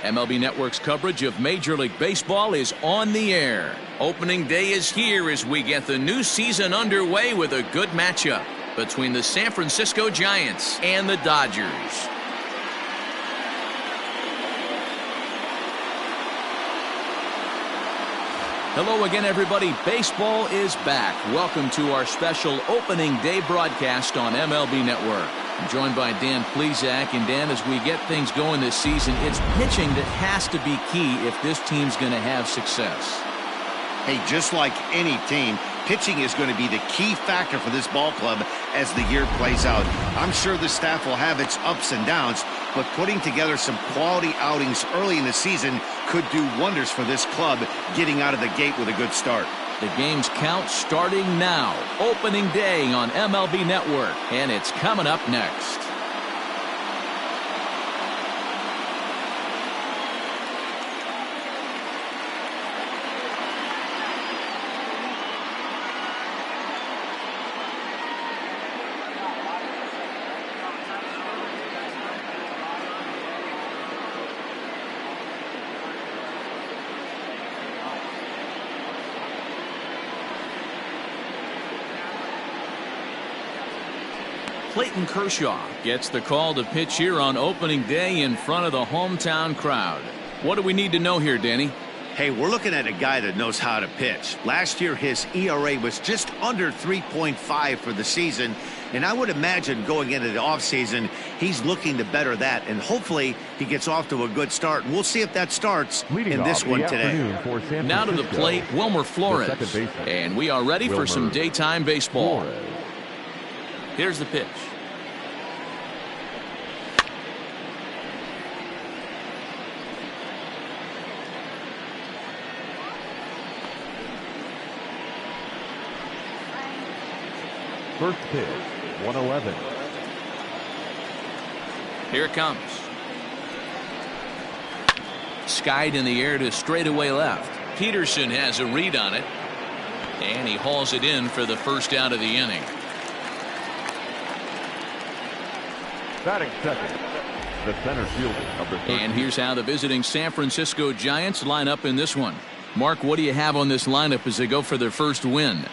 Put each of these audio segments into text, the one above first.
MLB Network's coverage of Major League Baseball is on the air. Opening day is here as we get the new season underway with a good matchup between the San Francisco Giants and the Dodgers. Hello again, everybody. Baseball is back. Welcome to our special opening day broadcast on MLB Network. I'm joined by Dan Plesac. And Dan, as we get things going this season, it's pitching that has to be key if this team's going to have success. Hey, just like any team, pitching is going to be the key factor for this ball club as the year plays out. I'm sure the staff will have its ups and downs, but putting together some quality outings early in the season could do wonders for this club getting out of the gate with a good start. The game's count starting now. Opening day on MLB Network, and it's coming up next. Clayton Kershaw gets the call to pitch here on opening day in front of the hometown crowd. What do we need to know here, Danny? Hey, we're looking at a guy that knows how to pitch. Last year, his ERA was just under 3.5 for the season, and I would imagine going into the offseason, he's looking to better that, and hopefully he gets off to a good start. And we'll see if that starts in this one today. Now to the plate, Wilmer Flores, and we are ready for some daytime baseball. Here's the pitch. First pitch, 111. Here it comes. Skied in the air to straightaway left. Peterson has a read on it, and he hauls it in for the first out of the inning. Batting second, the center fielder, number 13. And here's how the visiting San Francisco Giants line up in this one. Mark, what do you have on this lineup as they go for their first win?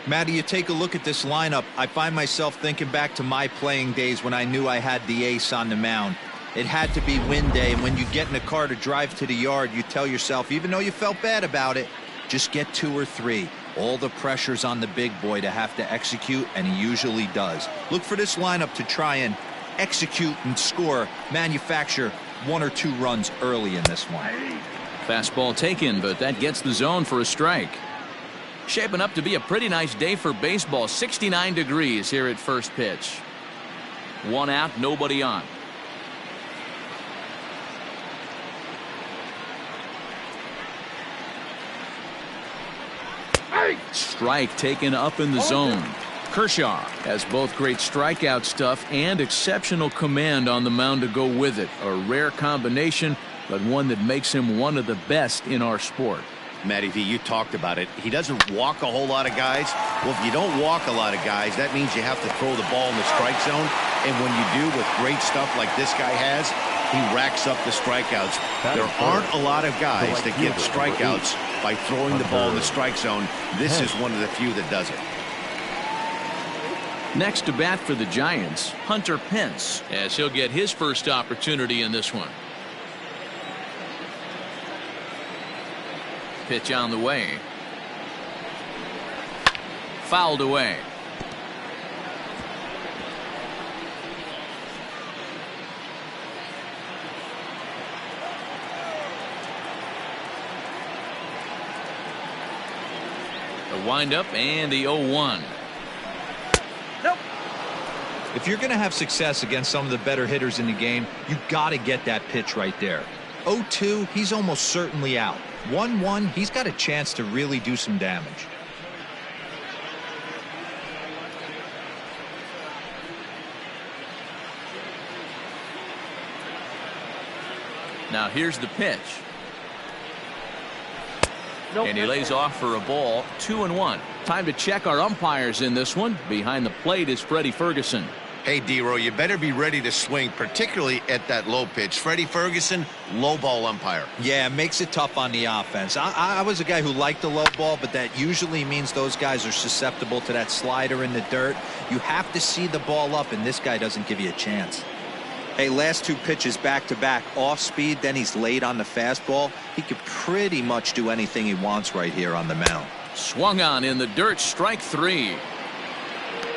Matty, you take a look at this lineup. I find myself thinking back to my playing days when I knew I had the ace on the mound. It had to be win day, and when you get in a car to drive to the yard, you tell yourself, even though you felt bad about it, just get 2 or 3. All the pressure's on the big boy to have to execute, and he usually does. Look for this lineup to try and execute and score, manufacture 1 or 2 runs early in this one. Fastball taken, but that gets the zone for a strike. Shaping up to be a pretty nice day for baseball. 69 degrees here at first pitch. 1 out, nobody on. Strike taken up in the zone. Kershaw has both great strikeout stuff and exceptional command on the mound to go with it. A rare combination, but one that makes him one of the best in our sport. Matty V, you talked about it. He doesn't walk a whole lot of guys. Well, if you don't walk a lot of guys, that means you have to throw the ball in the strike zone. And when you do, with great stuff like this guy has, he racks up the strikeouts. There aren't a lot of guys that get strikeouts by throwing the ball in the strike zone. This is one of the few that does it. Next to bat for the Giants, Hunter Pence, as he'll get his first opportunity in this one. Pitch on the way. Fouled away. The windup and the 0-1. Nope. If you're going to have success against some of the better hitters in the game, you got to get that pitch right there. 0-2, he's almost certainly out. 1-1, he's got a chance to really do some damage. Now here's the pitch. And he lays off for a ball. 2-1. Time to check our umpires in this one. Behind the plate is Freddie Ferguson. Hey, D-Row, you better be ready to swing, particularly at that low pitch. Freddie Ferguson, low ball umpire. Yeah, it makes it tough on the offense. I was a guy who liked the low ball, but that usually means those guys are susceptible to that slider in the dirt. You have to see the ball up, and this guy doesn't give you a chance. Hey, last 2 pitches back-to-back off speed, then he's late on the fastball. He could pretty much do anything he wants right here on the mound. Swung on in the dirt, strike 3.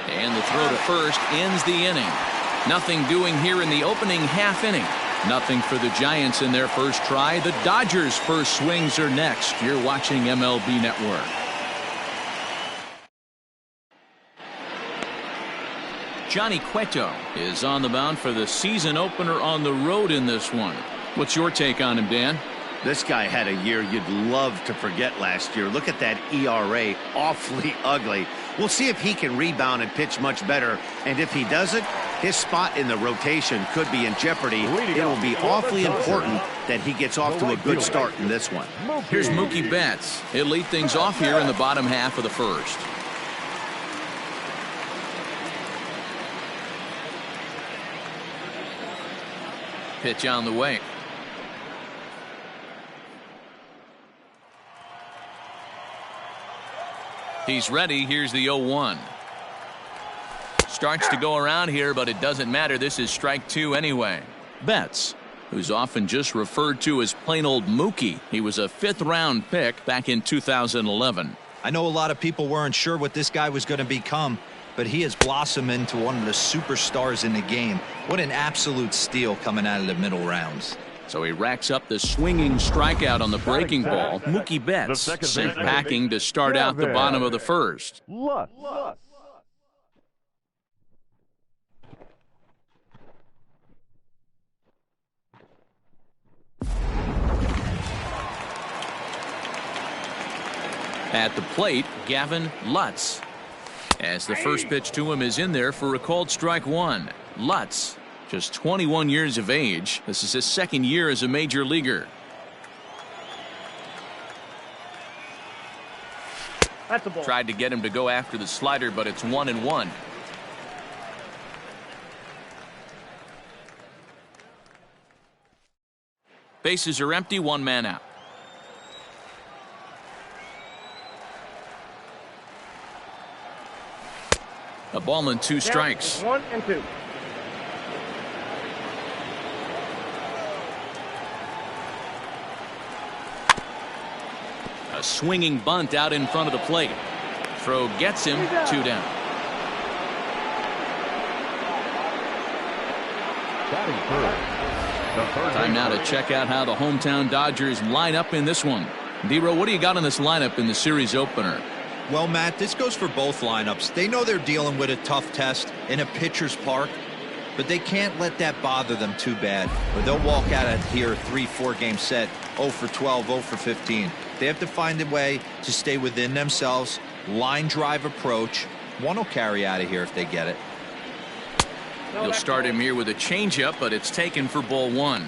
And the throw to first ends the inning. Nothing doing here in the opening half inning. Nothing for the Giants in their first try. The Dodgers' first swings are next. You're watching MLB Network. Johnny Cueto is on the mound for the season opener on the road in this one. What's your take on him, Dan? This guy had a year you'd love to forget last year. Look at that ERA, awfully ugly. We'll see if he can rebound and pitch much better. And if he doesn't, his spot in the rotation could be in jeopardy. It will be awfully important that he gets off to a good start in this one. Here's Mookie Betts. He'll lead things off here in the bottom half of the first. Pitch on the way. He's ready. Here's the 0-1. Starts to go around here, but it doesn't matter. This is strike 2 anyway. Betts, who's often just referred to as plain old Mookie. He was a 5th-round pick back in 2011. I know a lot of people weren't sure what this guy was going to become, but he has blossomed into one of the superstars in the game. What an absolute steal coming out of the middle rounds. So he racks up the swinging strikeout on the breaking ball. Mookie Betts sent packing to start out the bottom of the first. At the plate, Gavin Lutz. As the first pitch to him is in there for a called strike 1. Lutz, just 21 years of age. This is his 2nd year as a major leaguer. That's a ball. Tried to get him to go after the slider, but it's 1-1. Bases are empty, 1 man out. A ball and 2 strikes. 1 and 2. A swinging bunt out in front of the plate. Throw gets him, 2 down. Time now to check out how the hometown Dodgers line up in this one. D-Row, what do you got in this lineup in the series opener? Well, Matt, this goes for both lineups. They know they're dealing with a tough test in a pitcher's park, but they can't let that bother them too bad, or they'll walk out of here 3-4 game set 0 for 12, 0 for 15. They have to find a way to stay within themselves. Line drive approach. One will carry out of here if they get it. You'll start him here with a changeup, but it's taken for ball 1.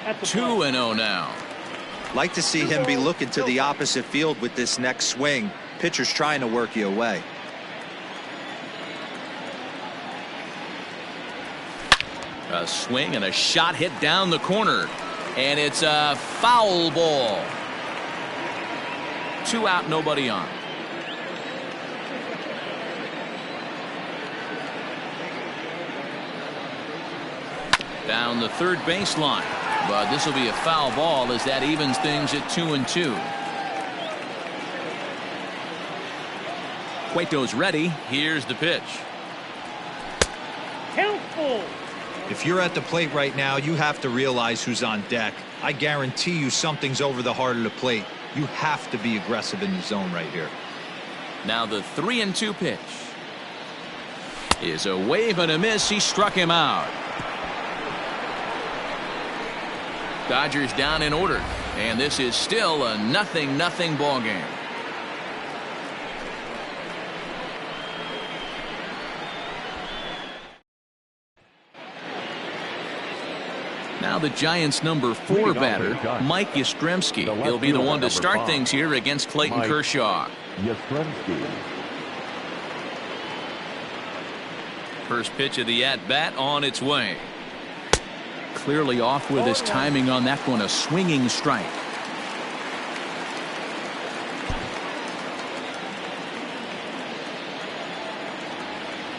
That's 2-0 now. Like to see him be looking to the opposite field with this next swing. Pitcher's trying to work you away. A swing and a shot hit down the corner, and it's a foul ball. 2 out, nobody on. Down the third baseline, but this will be a foul ball as that evens things at 2-2. Cueto's ready. Here's the pitch. Countful. If you're at the plate right now, you have to realize who's on deck. I guarantee you something's over the heart of the plate. You have to be aggressive in the zone right here. Now the 3-2 pitch is a wave and a miss. He struck him out. Dodgers down in order, and this is still a 0-0 ball game. the Giants' number 4 batter, Mike Yastrzemski. He'll be the one to start things here against Clayton Kershaw. Yastrzemski. First pitch of the at-bat on its way. Clearly off with his timing on that one, a swinging strike.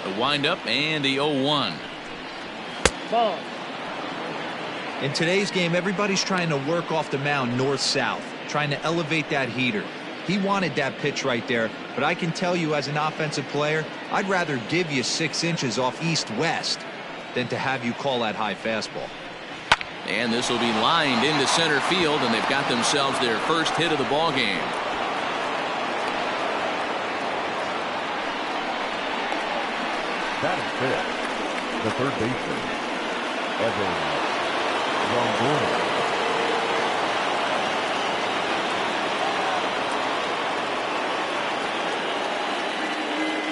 The windup and the 0-1. Ball. In today's game, everybody's trying to work off the mound north-south, trying to elevate that heater. He wanted that pitch right there, but I can tell you as an offensive player, I'd rather give you 6 inches off east-west than to have you call that high fastball. And this will be lined into center field, and they've got themselves their first hit of the ball game. Batting fifth, the third baseman, Evan Longoria.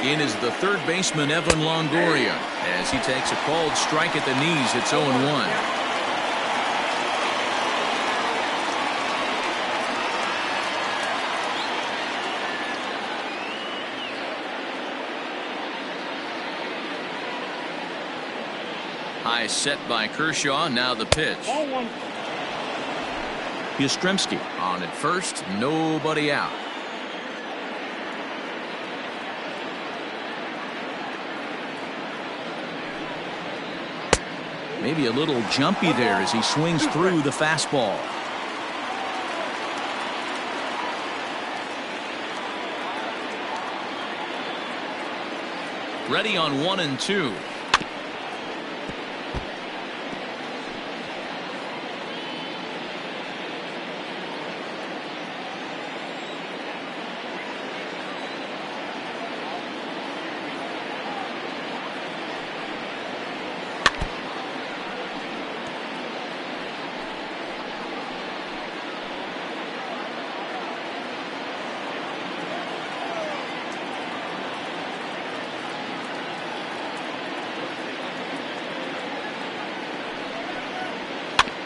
In is the third baseman, Evan Longoria, as he takes a called strike at the knees. It's 0-1. High set by Kershaw. Now the pitch. Yastrzemski on at first. Nobody out. Maybe a little jumpy there as he swings through the fastball. Ready on 1 and 2.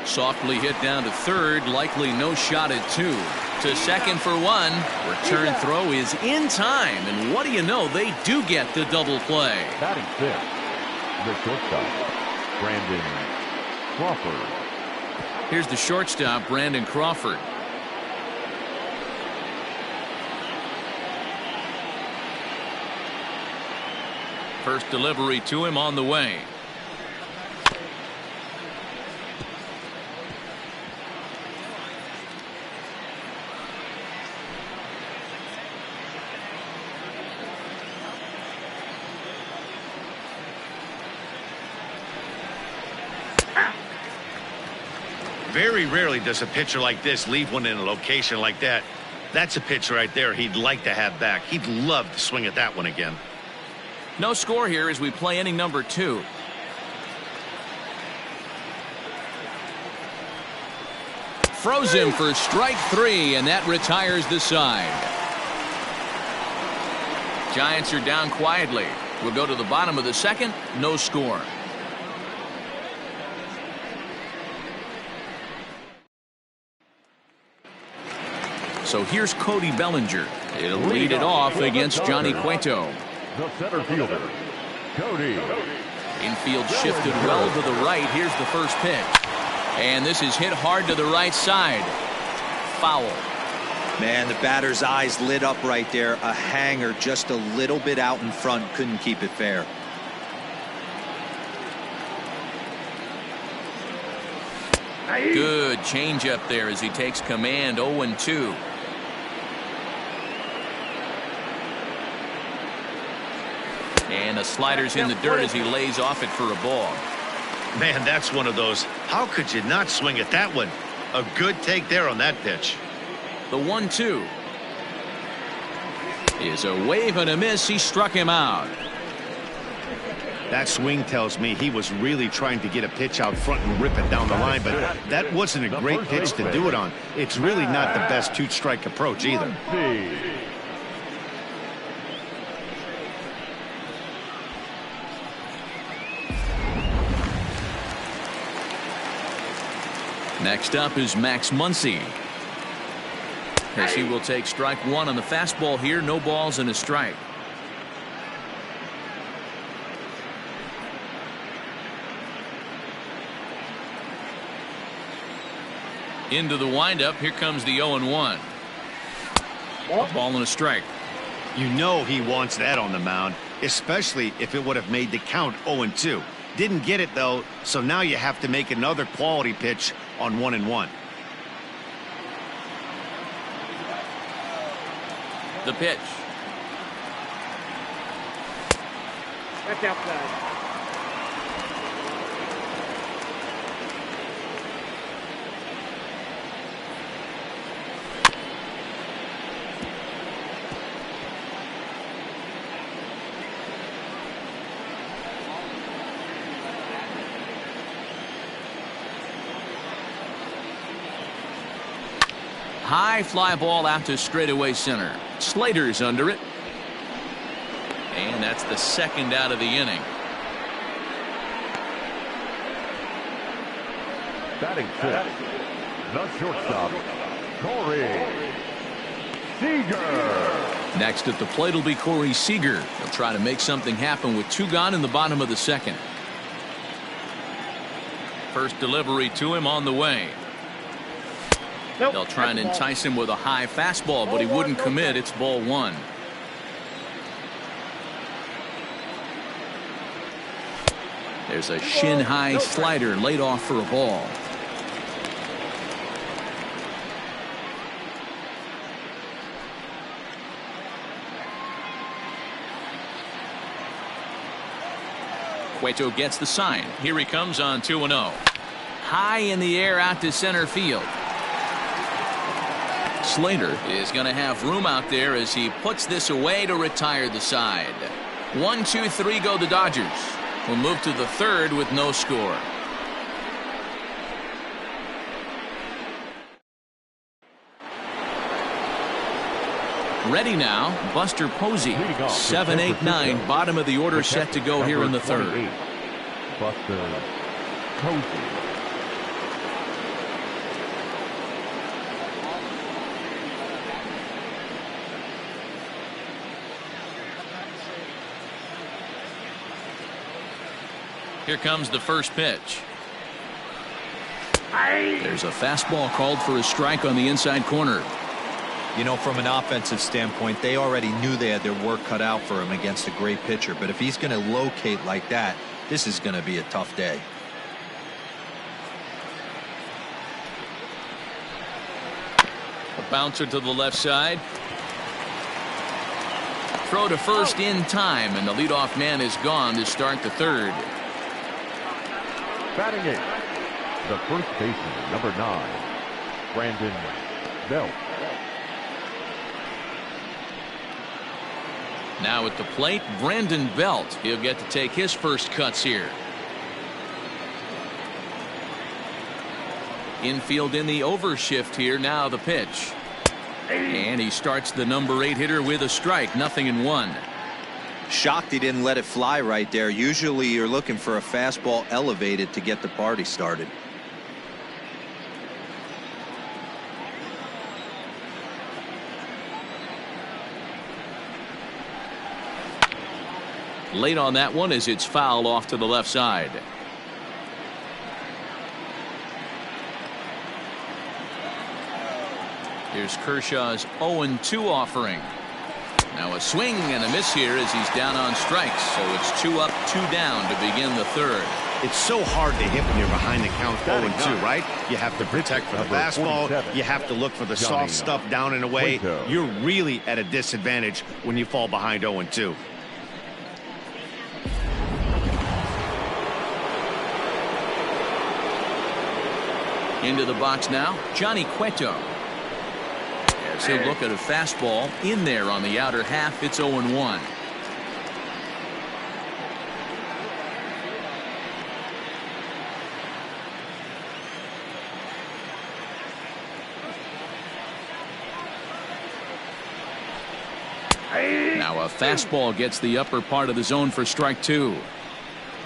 Softly hit down to third, likely no shot at 2. To second for 1. Return throw is in time, and what do you know, they do get the double play. Batting fifth, the shortstop, Brandon Crawford. Here's the shortstop, Brandon Crawford. First delivery to him on the way. Very rarely does a pitcher like this leave one in a location like that. That's a pitch right there he'd like to have back. He'd love to swing at that one again. No score here as we play inning number 2. Froze him for strike 3, and that retires the side. Giants are down quietly. We'll go to the bottom of the second. No score. So here's Cody Bellinger. He'll lead it off against Johnny Cueto. The center fielder, Cody. Infield shifted well to the right. Here's the first pitch. And this is hit hard to the right side. Foul. Man, the batter's eyes lit up right there. A hanger just a little bit out in front. Couldn't keep it fair. Good changeup there as he takes command. 0-2. And the slider's in the dirt as he lays off it for a ball. Man, that's one of those. How could you not swing at that one? A good take there on that pitch. The 1-2 is a wave and a miss. He struck him out. That swing tells me he was really trying to get a pitch out front and rip it down the line, but that wasn't a great pitch to do it on. It's really not the best two-strike approach either. Next up is Max Muncy, as he will take strike one on the fastball here. No balls and a strike. Into the windup. Here comes the 0-1. A ball and a strike. You know he wants that on the mound, especially if it would have made the count 0-2. Didn't get it, though, so now you have to make another quality pitch on 1-1. The pitch. That's outside. High fly ball out to straightaway center. Slater's under it. And that's the second out of the inning. Batting fifth, the shortstop, Corey Seager. Next at the plate will be Corey Seager. He'll try to make something happen with two gone in the bottom of the second. First delivery to him on the way. Nope, They'll try and that's a ball. entice him with a high fastball, but he wouldn't commit. It's ball one. There's a shin-high slider laid off for a ball. Cueto gets the sign. Here he comes on 2-0. High in the air out to center field. Slater is going to have room out there as he puts this away to retire the side. 1, 2, 3 go the Dodgers. We'll move to the third with no score. Ready now, Buster Posey. 7, 8, 9, bottom of the order set to go here in the third. Buster Posey. Here comes the first pitch. There's a fastball called for a strike on the inside corner. You know, from an offensive standpoint, they already knew they had their work cut out for him against a great pitcher. But if he's going to locate like that, this is going to be a tough day. A bouncer to the left side. Throw to first in time, and the leadoff man is gone to start the third. Batting eighth, the first baseman, number 9, Brandon Belt. Now at the plate, Brandon Belt. He'll get to take his first cuts here. Infield in the overshift here. Now the pitch. And he starts the number 8 hitter with a strike. 0-1. Shocked he didn't let it fly right there. Usually you're looking for a fastball elevated to get the party started. Late on that one as it's fouled off to the left side. Here's Kershaw's 0-2 offering. Now a swing and a miss here as he's down on strikes. So it's 2 up, 2 down to begin the third. It's so hard to hit when you're behind the count 0-2, right? You have to protect for the fastball. You have to look for the soft stuff down and away. You're really at a disadvantage when you fall behind 0-2. Into the box now, Johnny Cueto. As he'll look at a fastball in there on the outer half. It's 0-1. Now a fastball gets the upper part of the zone for strike 2.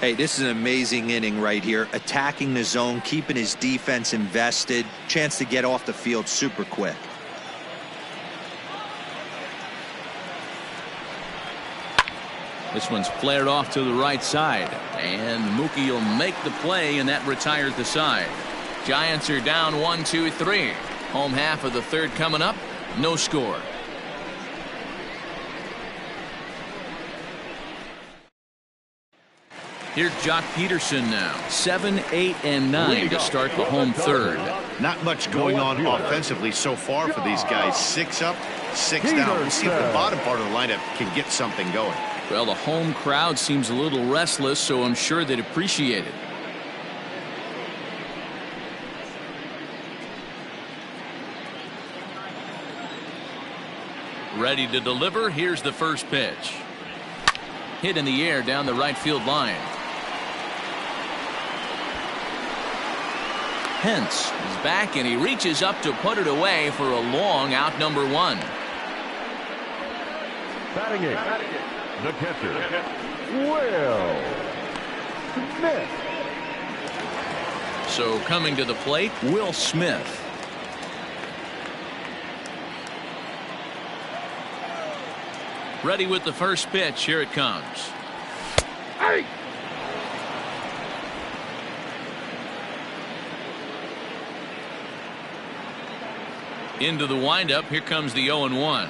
Hey, this is an amazing inning right here. Attacking the zone, keeping his defense invested. Chance to get off the field super quick. This one's flared off to the right side. And Mookie will make the play, and that retires the side. Giants are down 1-2-3. Home half of the third coming up. No score. Here's Jock Peterson now. 7, 8, and 9 to start the home third. Not much going on offensively so far for these guys. 6 up, 6 down. We'll see if the bottom part of the lineup can get something going. Well, the home crowd seems a little restless, so I'm sure they'd appreciate it. Ready to deliver. Here's the first pitch. Hit in the air down the right field line. Hence is back, and he reaches up to put it away for a long out, number 1. Batting it, the catcher, Will Smith. So coming to the plate, Will Smith. Ready with the first pitch. Here it comes. Hey! Into the windup. Here comes the 0-1.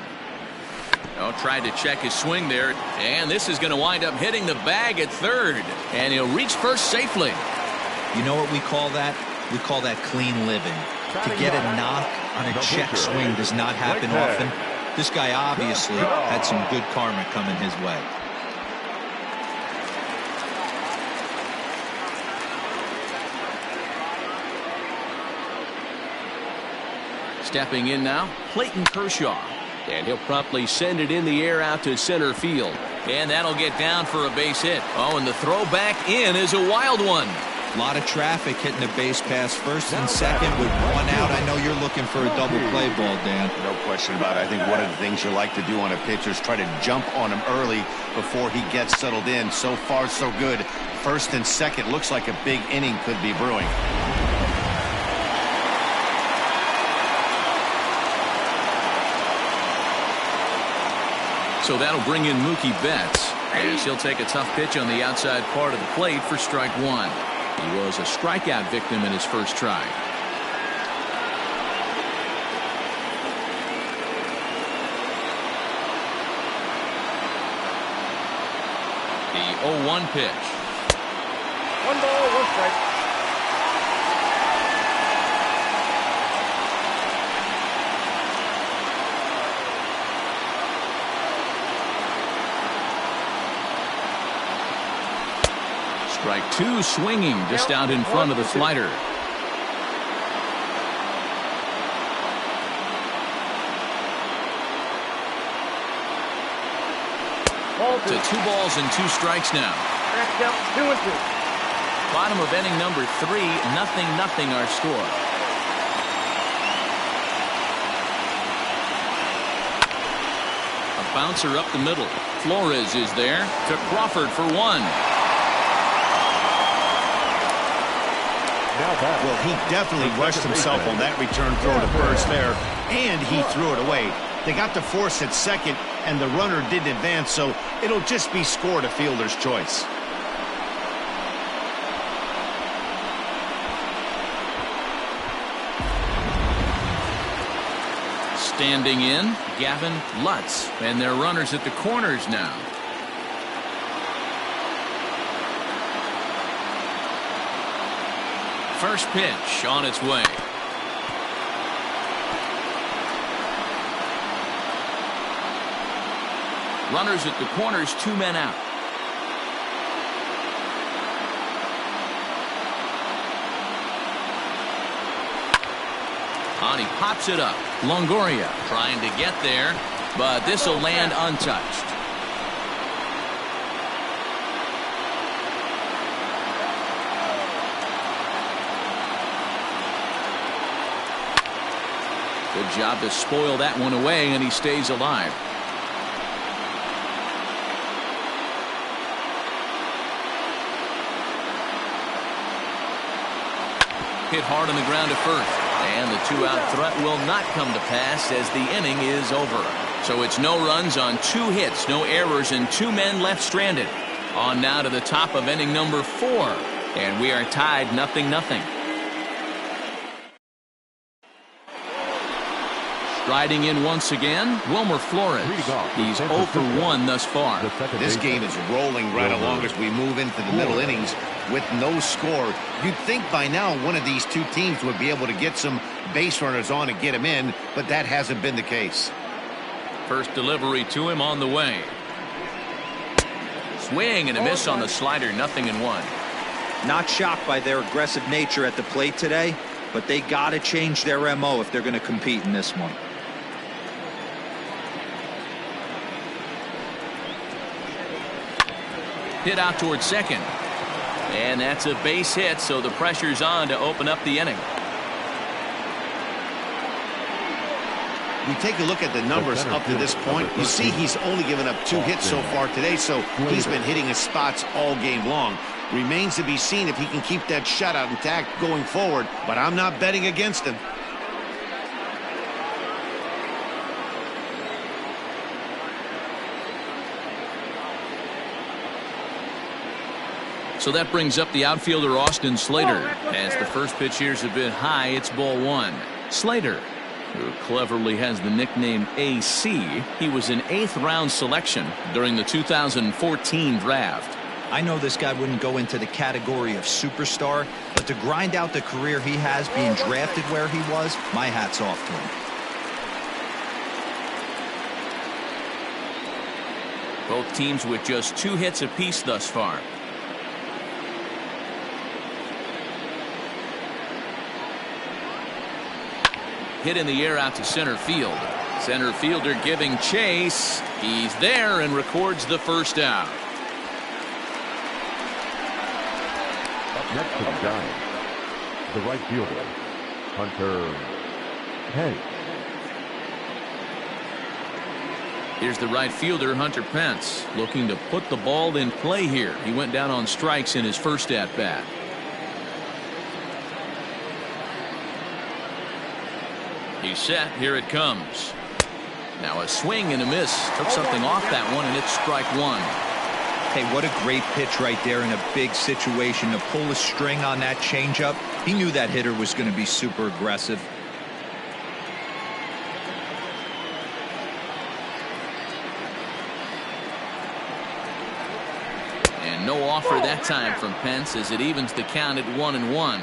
Oh, tried to check his swing there, and this is going to wind up hitting the bag at third, and he'll reach first safely. You know what we call that? We call that clean living. To get a knock on a check swing does not happen often. This guy obviously had some good karma coming his way. Stepping in now, Clayton Kershaw. And he'll promptly send it in the air out to center field. And that'll get down for a base hit. Oh, and the throw back in is a wild one. A lot of traffic hitting the base pass first and second with 1 out. I know you're looking for a double play ball, Dan. No question about it. I think one of the things you like to do on a pitcher is try to jump on him early before he gets settled in. So far, so good. First and second looks like a big inning could be brewing. So that'll bring in Mookie Betts, as he'll take a tough pitch on the outside part of the plate for strike 1. He was a strikeout victim in his first try. The 0-1 pitch. 1 ball, 1 strike. Strike 2 swinging just out in front of the slider. To 2 balls and 2 strikes now. Back out 2-2. Bottom of inning number 3, 0-0 our score. A bouncer up the middle. Flores is there to Crawford for 1. Well, he definitely rushed himself on that return throw to first there, and he threw it away. They got the force at second, and the runner didn't advance, so it'll just be scored a fielder's choice. Standing in, Gavin Lutz, and their runners at the corners now. First pitch on its way. Runners at the corners, 2 men out. On he pops it up. Longoria trying to get there, but this will land untouched. Good job to spoil that one away, and he stays alive. hit hard on the ground to first. And the two-out threat will not come to pass as the inning is over. So it's no runs on 2 hits, no errors, and 2 men left stranded. On now to the top of inning number 4. And we are tied 0-0. Striding in once again, Wilmer Flores. He's 0 for 1 thus far. This game is rolling right along as we move into the middle innings with no score. You'd think by now one of these two teams would be able to get some base runners on and get him in, but that hasn't been the case. First delivery to him on the way. Swing and a miss on the slider, 0-1. Not shocked by their aggressive nature at the plate today, but they got to change their MO if they're going to compete in this one. Hit out towards second. And that's a base hit, so the pressure's on to open up the inning. We take a look at the numbers up to this point. You see he's only given up 2 hits so far today, so he's been hitting his spots all game long. Remains to be seen if he can keep that shutout intact going forward, but I'm not betting against him. So that brings up the outfielder Austin Slater. As the first pitch here's a bit high, it's ball 1. Slater, who cleverly has the nickname AC, he was an 8th round selection during the 2014 draft. I know this guy wouldn't go into the category of superstar, but to grind out the career he has being drafted where he was, my hat's off to him. Both teams with just 2 hits apiece thus far. Hit in the air out to center field. Center fielder giving chase. He's there and records the first out. Up next to the Giants, the right fielder, Hunter Pence. Here's the right fielder, Hunter Pence, looking to put the ball in play here. He went down on strikes in his first at-bat. He's set. Here it comes. Now a swing and a miss. Took something off that one, and it's strike 1. Hey, what a great pitch right there in a big situation to pull a string on that changeup. He knew that hitter was going to be super aggressive. And no offer that time from Pence as it evens the count at 1-1.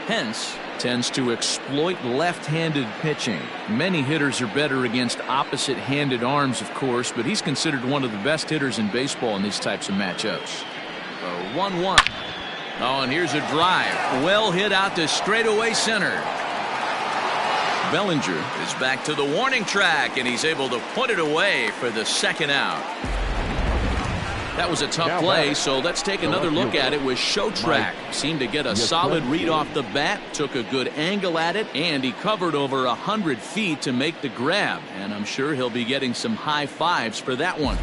Pence tends to exploit left-handed pitching. Many hitters are better against opposite-handed arms, of course, but he's considered one of the best hitters in baseball in these types of matchups. 1-1. Oh, and here's a drive. Well hit out to straightaway center. Bellinger is back to the warning track, and he's able to put it away for the second out. That was a tough play, so let's take another look at it with Showtrack. Seemed to get a solid read off the bat, took a good angle at it, and he covered over 100 feet to make the grab. And I'm sure he'll be getting some high fives for that one.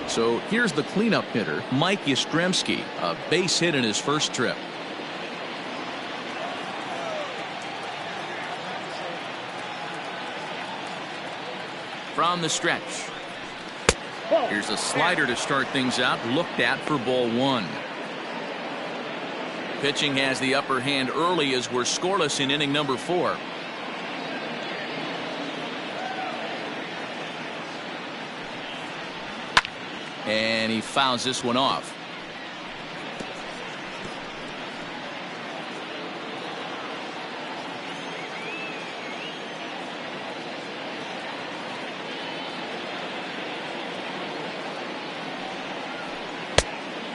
So here's the cleanup hitter, Mike Yastrzemski, a base hit in his first trip. From the stretch. Here's a slider to start things out, looked at for ball 1. Pitching has the upper hand early as we're scoreless in inning number 4. And he fouls this one off.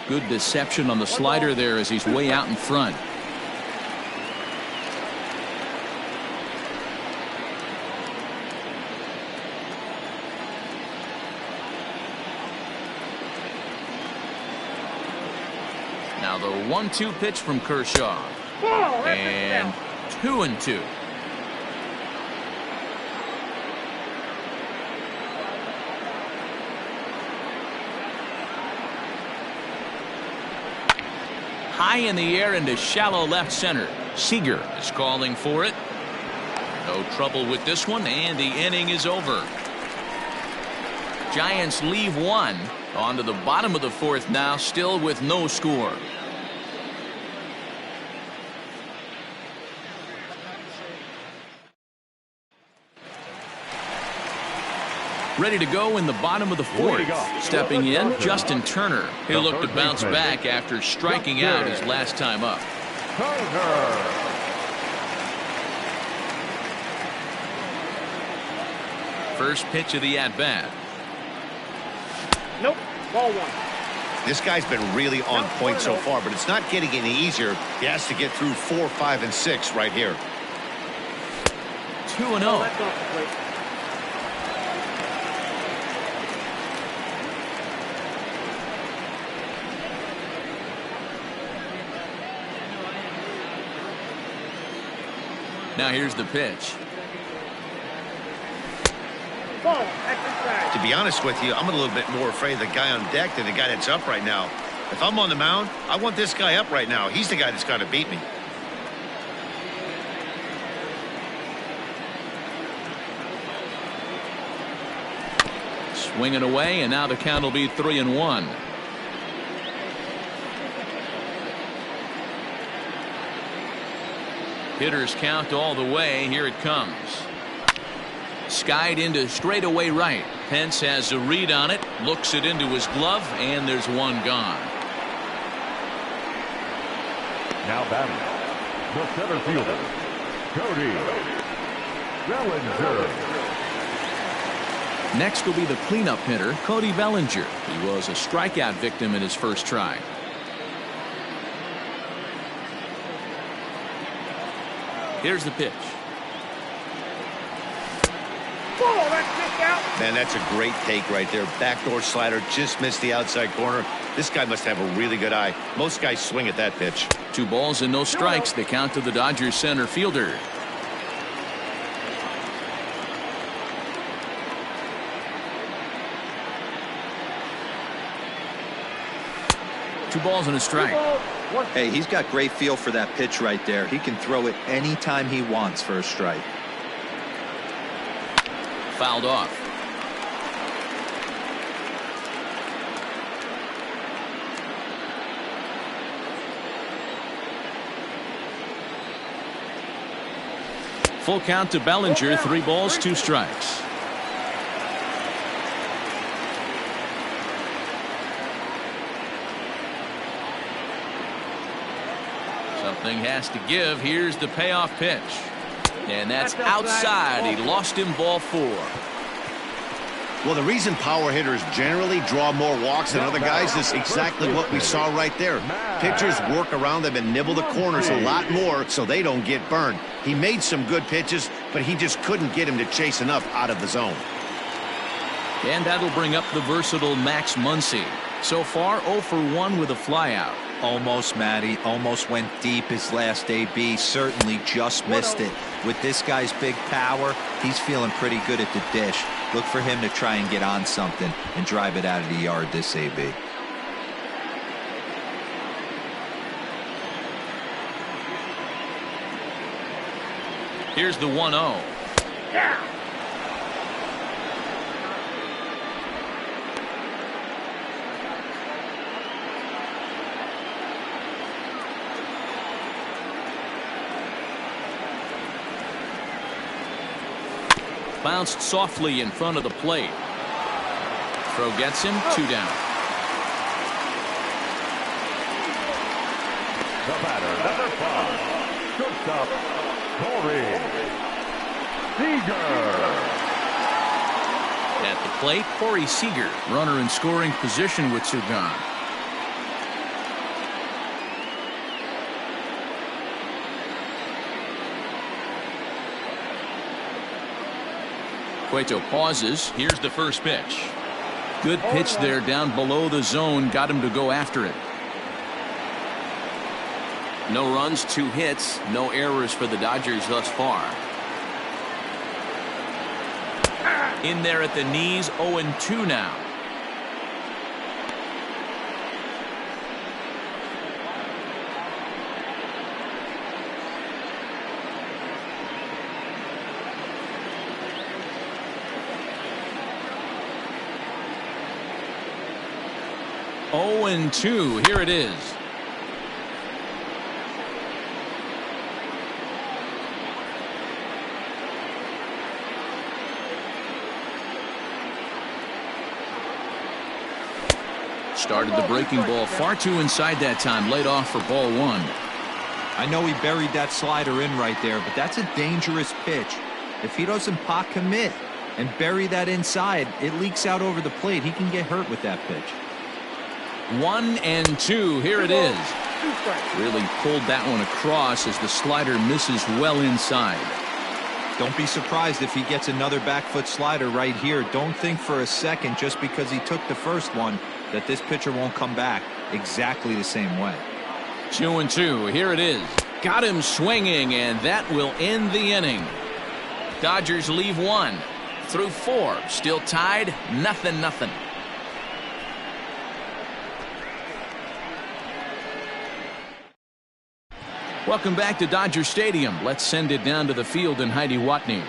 Good deception on the slider there as he's way out in front. Now the 1-2 pitch from Kershaw. And 2-2. High in the air into shallow left center. Seager is calling for it. No trouble with this one, and the inning is over. Giants leave one. On to the bottom of the fourth now, still with no score. Ready to go in the bottom of the fourth. Stepping in, Justin Turner. He'll look to bounce back after striking out his last time up. First pitch of the at-bat. Nope. Ball one. This guy's been really on point so far, but it's not getting any easier. He has to get through 4, 5, and 6 right here. 2-0. That's off the plate. Now here's the pitch. Ball. Exercise. To be honest with you, I'm a little bit more afraid of the guy on deck than the guy that's up right now. If I'm on the mound, I want this guy up right now. He's the guy that's got to beat me. Swinging away, and now the count will be 3-1. Hitters count all the way. Here it comes. Skied into straightaway right. Pence has a read on it, looks it into his glove, and there's one gone. Now batting, the center fielder, Cody Bellinger. Next will be the cleanup hitter, Cody Bellinger. He was a strikeout victim in his first try. Here's the pitch. Ball. That's just out. Man, that's a great take right there. Backdoor slider, just missed the outside corner. This guy must have a really good eye. Most guys swing at that pitch. 2 balls and no strikes. The count to the Dodgers center fielder. Two balls and a strike. Hey, he's got great feel for that pitch right there. He can throw it anytime he wants for a strike. Fouled off. Full count to Bellinger. 3 balls, 2 strikes. Something has to give. Here's the payoff pitch. And that's outside. He lost him, ball 4. Well, the reason power hitters generally draw more walks than other guys is exactly what we saw right there. Pitchers work around them and nibble the corners a lot more so they don't get burned. He made some good pitches, but he just couldn't get him to chase enough out of the zone. And that'll bring up the versatile Max Muncy. So far, 0 for 1 with a flyout. Almost, Matty. Almost went deep his last AB. Certainly just missed it. With this guy's big power, he's feeling pretty good at the dish. Look for him to try and get on something and drive it out of the yard this AB. Here's the 1-0. Yeah. Bounced softly in front of the plate. Throw gets him. 2 down. The batter, number 5, shortstop, Corey Seager. At the plate, Corey Seager, runner in scoring position with 2 gone. Cueto pauses. Here's the first pitch. Good pitch there down below the zone. Got him to go after it. No runs, 2 hits, no errors for the Dodgers thus far. In there at the knees, 0-2 now. 0-2. Here it is. Started the breaking ball far too inside that time. Laid off for ball one. I know he buried that slider in right there, but that's a dangerous pitch. If he doesn't pot commit and bury that inside, it leaks out over the plate. He can get hurt with that pitch. 1-2. Here it is. Really pulled that one across as the slider misses well inside. Don't be surprised if he gets another back foot slider right here. Don't think for a second, just because he took the first one, that this pitcher won't come back exactly the same way. 2-2. Here it is. Got him swinging, and that will end the inning. Dodgers leave 1 through 4. Still tied, 0-0. Welcome back to Dodger Stadium. Let's send it down to the field and Heidi Watney.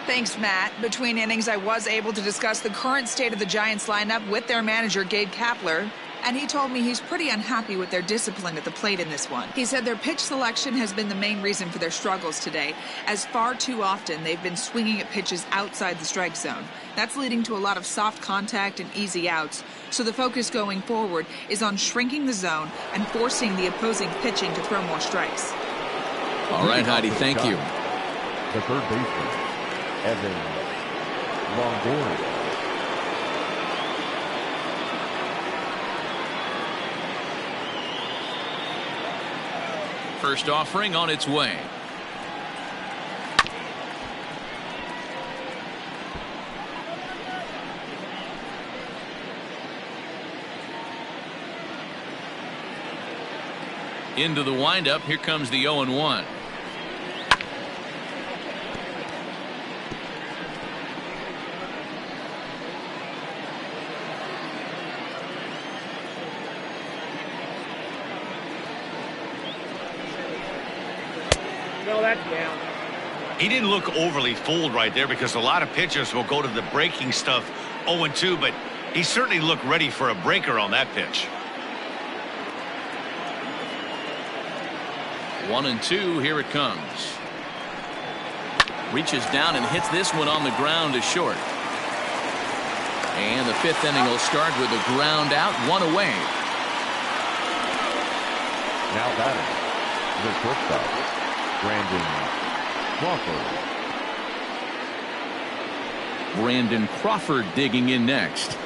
Thanks, Matt. Between innings, I was able to discuss the current state of the Giants lineup with their manager, Gabe Kapler, and he told me he's pretty unhappy with their discipline at the plate in this one. He said their pitch selection has been the main reason for their struggles today, as far too often they've been swinging at pitches outside the strike zone. That's leading to a lot of soft contact and easy outs, so the focus going forward is on shrinking the zone and forcing the opposing pitching to throw more strikes. All right, Heidi, thank you. The third baseman, Evan Longoria. First offering on its way. Into the windup. Here comes the 0-1. No, that's down. He didn't look overly fooled right there, because a lot of pitchers will go to the breaking stuff 0-2, but he certainly looked ready for a breaker on that pitch. 1-2. Here it comes. Reaches down and hits this one on the ground to short. And the fifth inning will start with a ground out, 1 away. Now batting, the shortstop, Brandon Crawford. Brandon Crawford digging in next.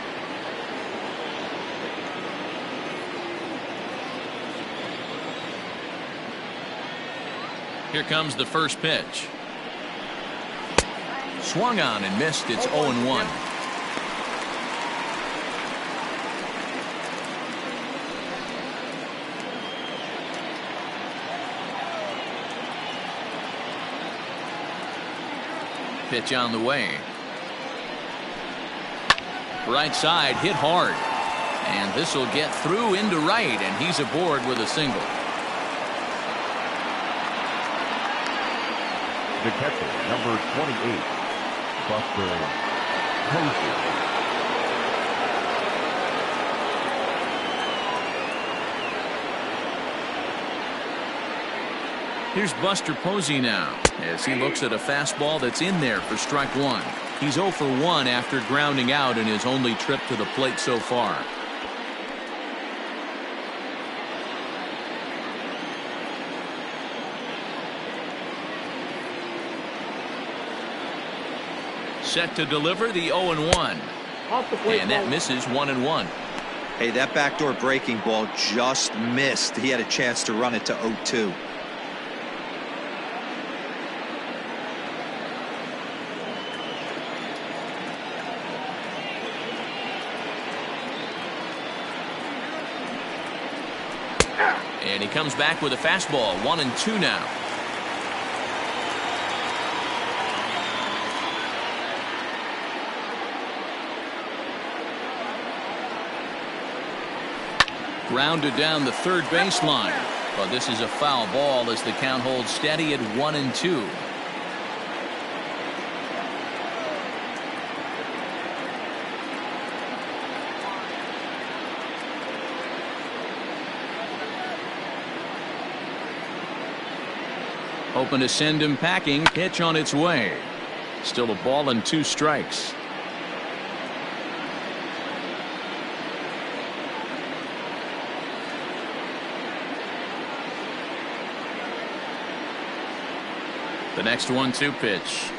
Here comes the first pitch. Swung on and missed. It's 0-1. Pitch on the way. Right side, hit hard. And this will get through into right, and he's aboard with a single. The catcher, number 28, Buster Posey. Here's Buster Posey now, as he looks at a fastball that's in there for strike 1. He's 0 for 1 after grounding out in his only trip to the plate so far. Set to deliver the 0-1. And that misses 1-1. Hey, that backdoor breaking ball just missed. He had a chance to run it to 0-2. And he comes back with a fastball, 1-2 now. Grounded down the third baseline. But this is a foul ball as the count holds steady at 1-2. Hoping to send him packing. Pitch on its way. Still a ball and 2 strikes. The next 1-2 pitch.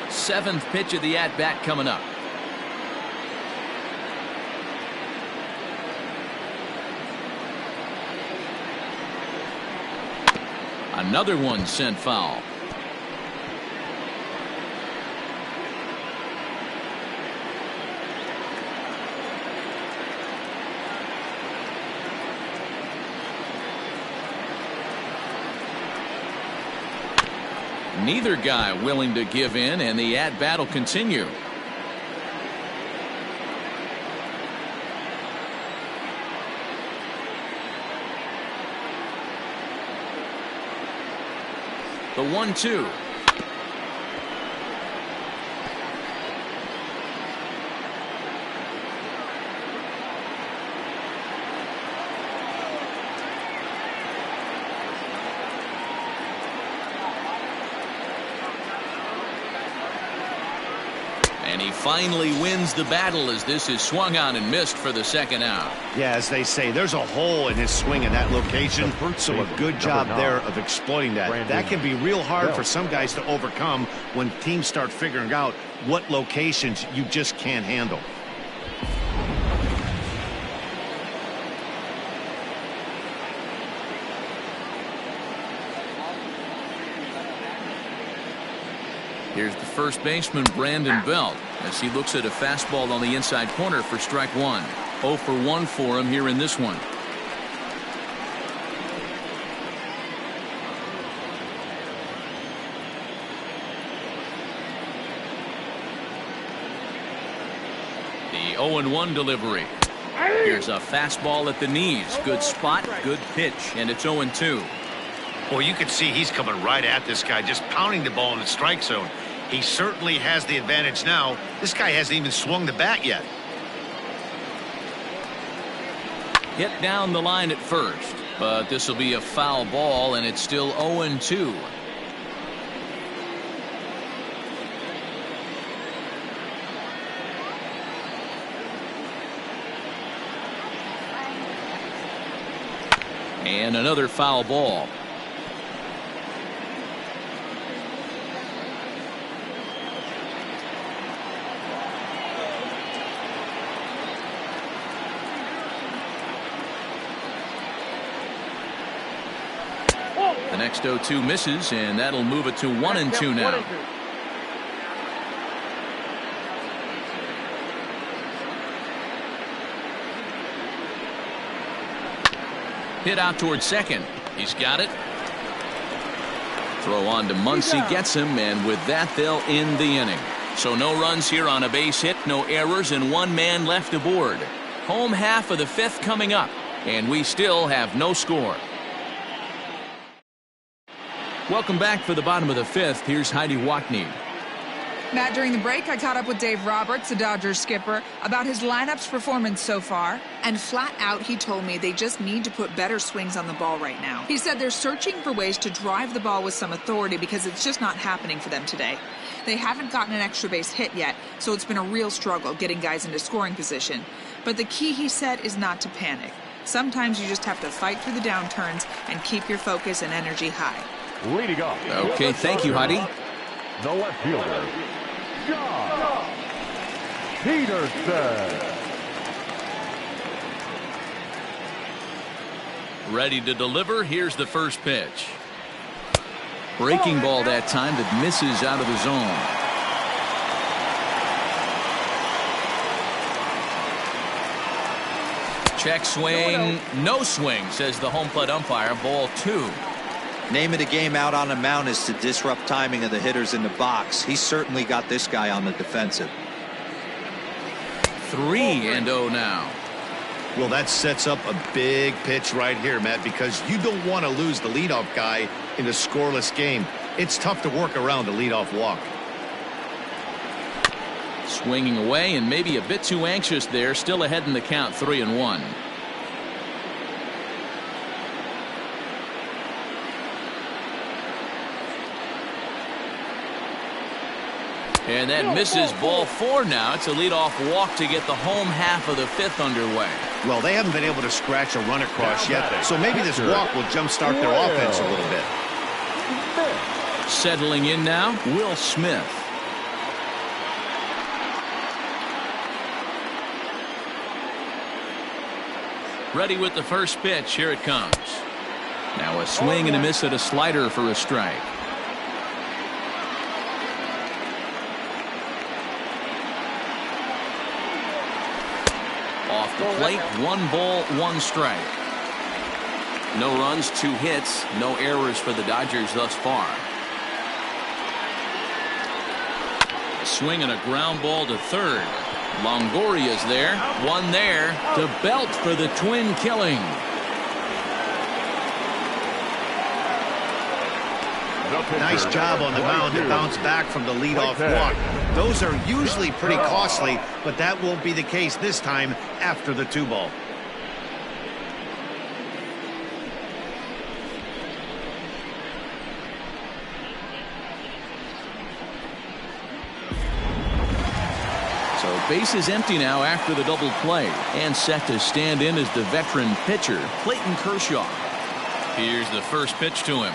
Seventh pitch of the at-bat coming up. Another one sent foul. Neither guy willing to give in, and the at-bat will continue. The 1-2. And he finally wins the battle as this is swung on and missed for the second out. Yeah, as they say, there's a hole in his swing in that location, so a good job there of exploiting that. That can be real hard for some guys to overcome when teams start figuring out what locations you just can't handle. Here's the first baseman, Brandon Belt, as he looks at a fastball on the inside corner for strike 1. 0 for 1 for him here in this one. The 0-1 delivery. Here's a fastball at the knees. Good spot, good pitch, and it's 0-2. Well, you can see he's coming right at this guy, just pounding the ball in the strike zone. He certainly has the advantage now. This guy hasn't even swung the bat yet. Hit down the line at first, but this will be a foul ball, and it's still 0-2. And another foul ball. The next 0-2 misses, and that'll move it to 1-2 now. Hit out towards second. He's got it. Throw on to Muncy, gets him, and with that they'll end the inning. So no runs here on a base hit, no errors, and 1 man left aboard. Home half of the 5th coming up, and we still have no score. Welcome back for the bottom of the 5th. Here's Heidi Wackney. Matt, during the break, I caught up with Dave Roberts, the Dodgers skipper, about his lineup's performance so far. And flat out, he told me they just need to put better swings on the ball right now. He said they're searching for ways to drive the ball with some authority because it's just not happening for them today. They haven't gotten an extra base hit yet, so it's been a real struggle getting guys into scoring position. But the key, he said, is not to panic. Sometimes you just have to fight through the downturns and keep your focus and energy high. Leading off. Okay, thank you, Heidi. The left fielder, John Peterson. Ready to deliver. Here's the first pitch. Breaking ball that time that misses out of the zone. Check swing. No swing, says the home plate umpire. Ball 2. Name of the game out on the mound is to disrupt timing of the hitters in the box. He certainly got this guy on the defensive. 3-0 now. Well, that sets up a big pitch right here, Matt, because you don't want to lose the leadoff guy in a scoreless game. It's tough to work around a leadoff walk. Swinging away and maybe a bit too anxious there. Still ahead in the count, 3-1. And that misses ball 4 now. It's a leadoff walk to get the home half of the 5th underway. Well, they haven't been able to scratch a run across yet, so maybe this walk will jumpstart their offense a little bit. Settling in now, Will Smith. Ready with the first pitch. Here it comes. Now a swing and a miss at a slider for a strike. Off the plate, 1 ball, 1 strike. No runs, 2 hits, no errors for the Dodgers thus far. A swing and a ground ball to third. Longoria's there, 1 there to Belt for the twin killing. Nice job on the mound to bounce back from the leadoff walk. Those are usually pretty costly, but that won't be the case this time after the 2-ball. So base is empty now after the double play, and set to stand in as the veteran pitcher, Clayton Kershaw. Here's the first pitch to him.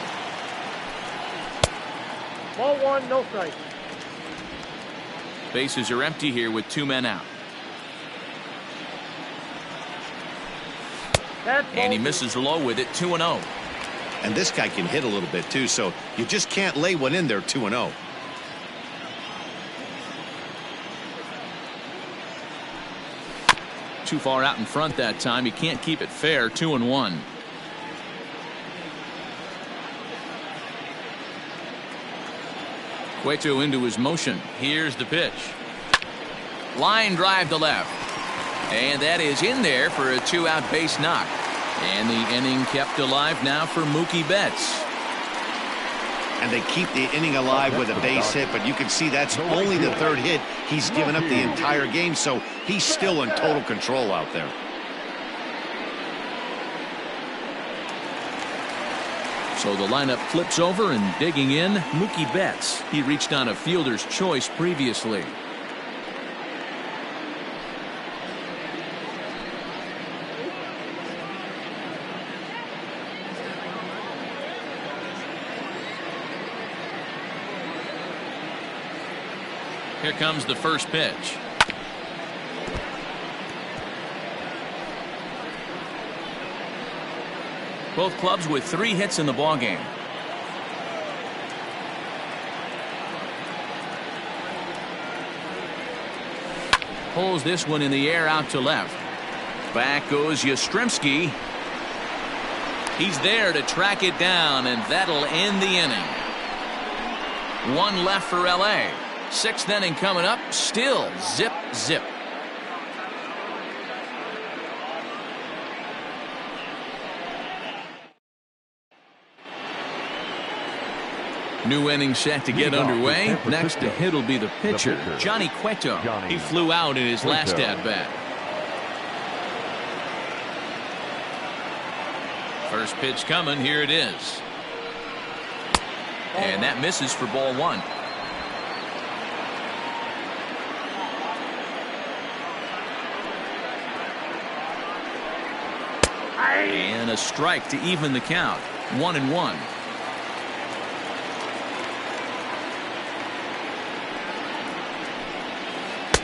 Ball 1, no strike. Bases are empty here with 2 men out. And he misses low with it, 2-0. And this guy can hit a little bit too, so you just can't lay one in there 2-0. Too far out in front that time. He can't keep it fair. 2-1. Cueto into his motion. Here's the pitch. Line drive to left. And that is in there for a 2-out base knock. And the inning kept alive now for Mookie Betts. And they keep the inning alive with a base hit, but you can see that's only the 3rd hit. He's given up the entire game, so he's still in total control out there. So the lineup flips over, and digging in, Mookie Betts. He reached on a fielder's choice previously. Here comes the first pitch. Both clubs with 3 hits in the ballgame. Pulls this one in the air out to left. Back goes Yastrzemski. He's there to track it down, and that'll end the inning. 1 left for L.A. 6th inning coming up. Still zip, zip. New inning set to get underway. Next to hit will be the pitcher, Johnny Cueto. He flew out in his last at-bat. First pitch coming. Here it is. And that misses for ball 1. And a strike to even the count. 1-1.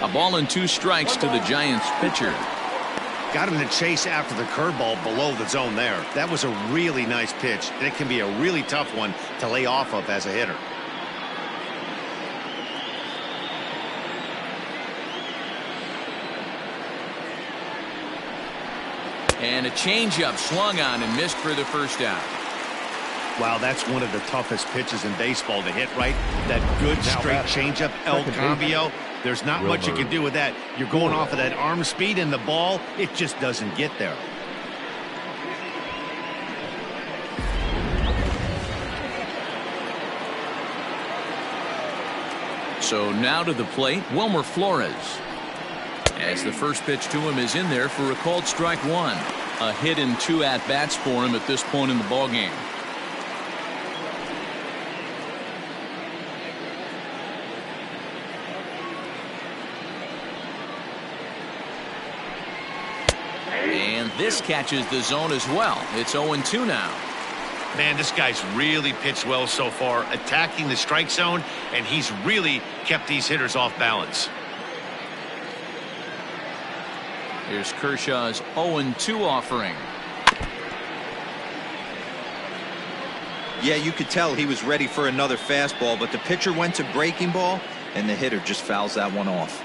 A ball and 2 strikes to the Giants pitcher. Got him to chase after the curveball below the zone there. That was a really nice pitch, and it can be a really tough one to lay off of as a hitter. And a changeup swung on and missed for the first out. Wow, that's one of the toughest pitches in baseball to hit, right? That good straight changeup, El Cambio. There's not much you can do with that. You're going off of that arm speed, and the ball, it just doesn't get there. So now to the plate, Wilmer Flores. As the first pitch to him is in there for a called strike 1. A hit in 2 at-bats for him at this point in the ballgame. This catches the zone as well. It's 0-2 now. Man, this guy's really pitched well so far, attacking the strike zone, and he's really kept these hitters off balance. Here's Kershaw's 0-2 offering. Yeah, you could tell he was ready for another fastball, but the pitcher went to breaking ball, and the hitter just fouls that one off.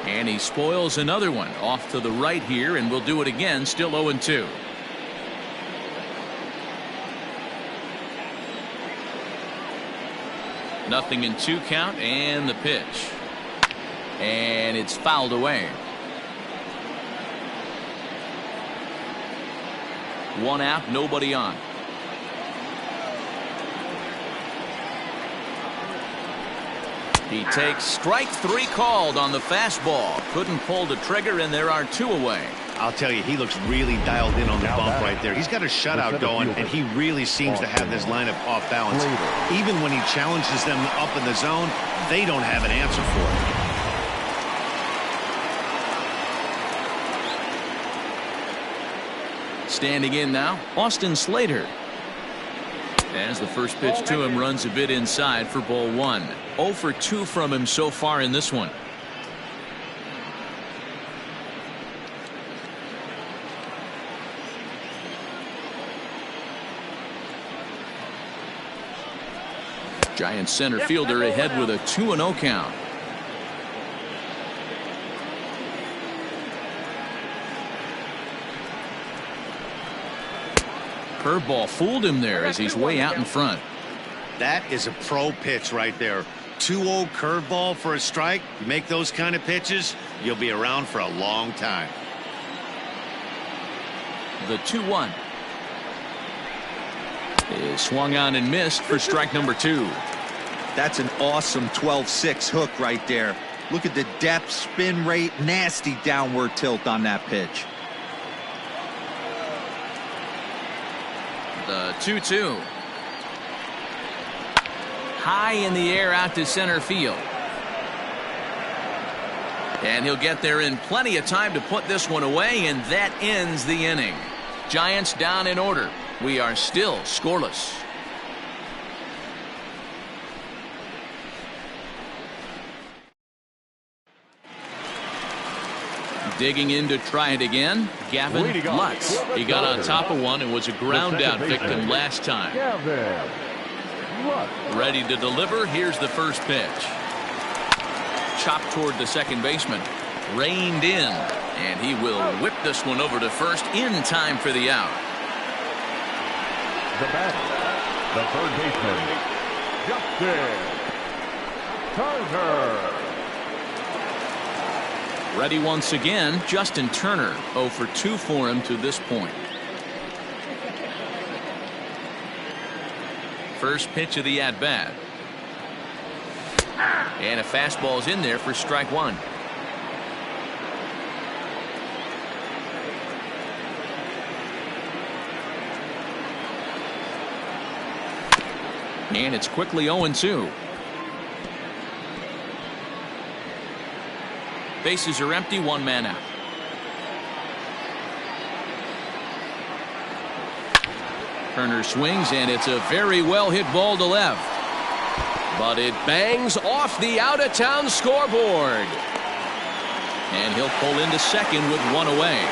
And he spoils another one off to the right here, and we'll do it again, still 0-2. Nothing in 2 count, and the pitch. And it's fouled away. 1 out, nobody on. He takes strike 3 called on the fastball. Couldn't pull the trigger, and there are 2 away. I'll tell you, he looks really dialed in on the bump right there. He's got a shutout going, and he really seems to have this lineup off balance. Even when he challenges them up in the zone, they don't have an answer for it. Standing in now, Austin Slater. As the first pitch to him runs a bit inside for ball 1. 0 for 2 from him so far in this one. Giants center fielder ahead with a 2-0 count. Curveball fooled him there as he's way out in front. That is a pro pitch right there. 2-0 curveball for a strike. You make those kind of pitches, you'll be around for a long time. The 2-1 is swung on and missed for strike number 2. That's an awesome 12-6 hook right there. Look at the depth, spin rate, nasty downward tilt on that pitch. The 2-2. High in the air out to center field. And he'll get there in plenty of time to put this one away, and that ends the inning. Giants down in order. We are still scoreless. Digging in to try it again, Gavin Lutz. He got on top of one and was a ground out victim last time. Ready to deliver. Here's the first pitch. Chopped toward the second baseman. Reined in, and he will whip this one over to first in time for the out. The batter, the third baseman, Justin Turner. Ready once again, Justin Turner. 0 for 2 for him to this point. First pitch of the at-bat. And a fastball's in there for strike 1. And it's quickly 0-2. Bases are empty, 1 man out. Turner swings, and it's a very well hit ball to left. But it bangs off the out-of-town scoreboard. And he'll pull into second with 1 away.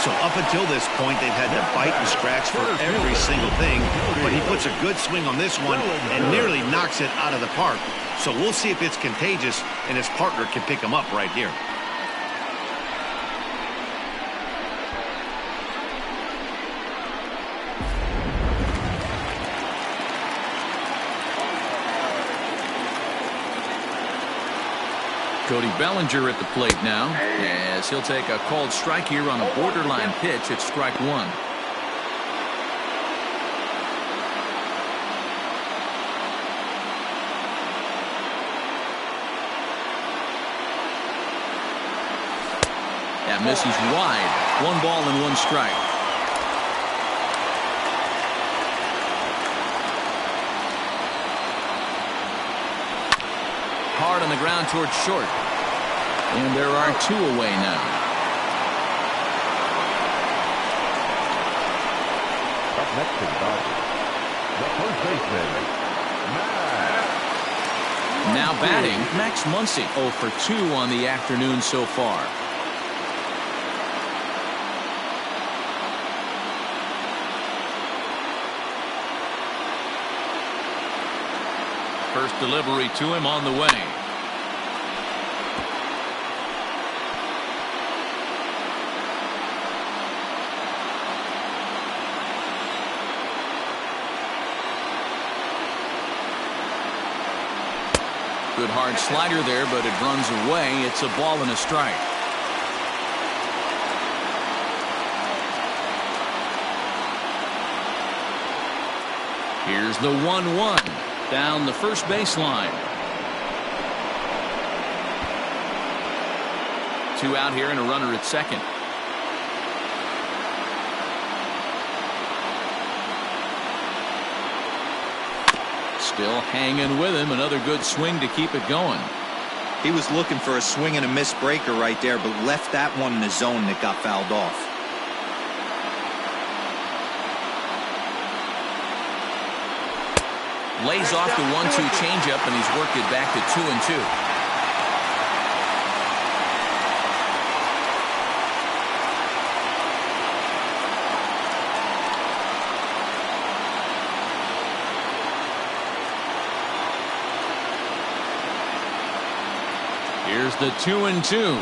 So up until this point, they've had to fight and scratch for every single thing. But he puts a good swing on this one and nearly knocks it out of the park. So we'll see if it's contagious and his partner can pick him up right here. Cody Bellinger at the plate now, as he'll take a called strike here on a borderline pitch at strike 1. That misses wide. 1 ball and 1 strike. Hard on the ground towards short. And there are 2 away now. Up next to the Dodgers, the first baseman, Max. Now batting, Max Muncy. 0 for 2 on the afternoon so far. First delivery to him on the way. Good hard slider there, but it runs away. It's a ball and a strike. Here's the 1-1 down the first baseline. 2 out here and a runner at second. Still hanging with him. Another good swing to keep it going. He was looking for a swing and a miss breaker right there, but left that one in the zone that got fouled off. Lays off the 1-2 changeup, and he's worked it back to 2-2. Here's the 2-2.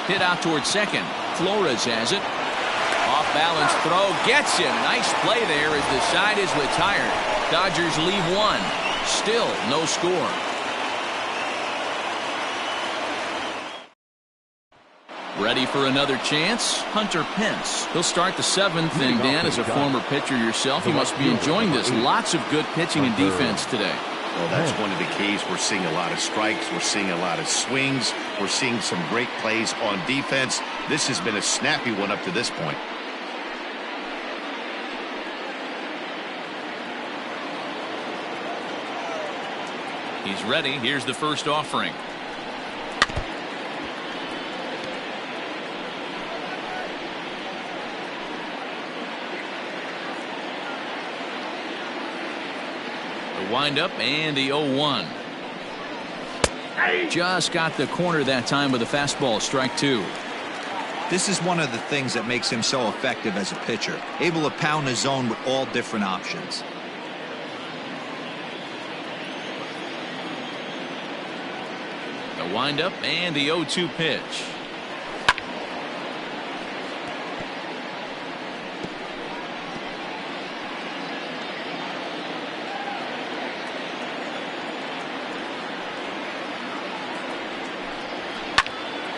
Hit out towards second. Flores has it. Off balance throw. Gets him. Nice play there as the side is retired. Dodgers leave 1. Still no score. Ready for another chance? Hunter Pence. He'll start the 7th. And Dan, as a former pitcher yourself, you must be enjoying this. Lots of good pitching and defense today. Well, that's one of the keys. We're seeing a lot of strikes. We're seeing a lot of swings. We're seeing some great plays on defense. This has been a snappy one up to this point. He's ready. Here's the first offering. Windup and the 0-1. Just got the corner that time with a fastball. Strike 2. This is one of the things that makes him so effective as a pitcher. Able to pound the zone with all different options. The windup and the 0-2 pitch.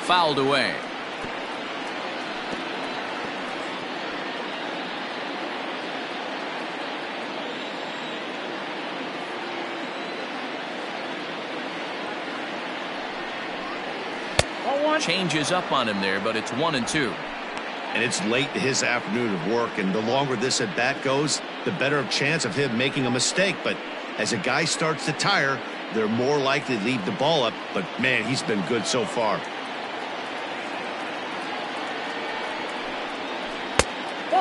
Fouled away. Changes up on him there, but it's 1-2. And it's late in his afternoon of work, and the longer this at bat goes, the better chance of him making a mistake. But as a guy starts to tire, they're more likely to leave the ball up. But man, he's been good so far.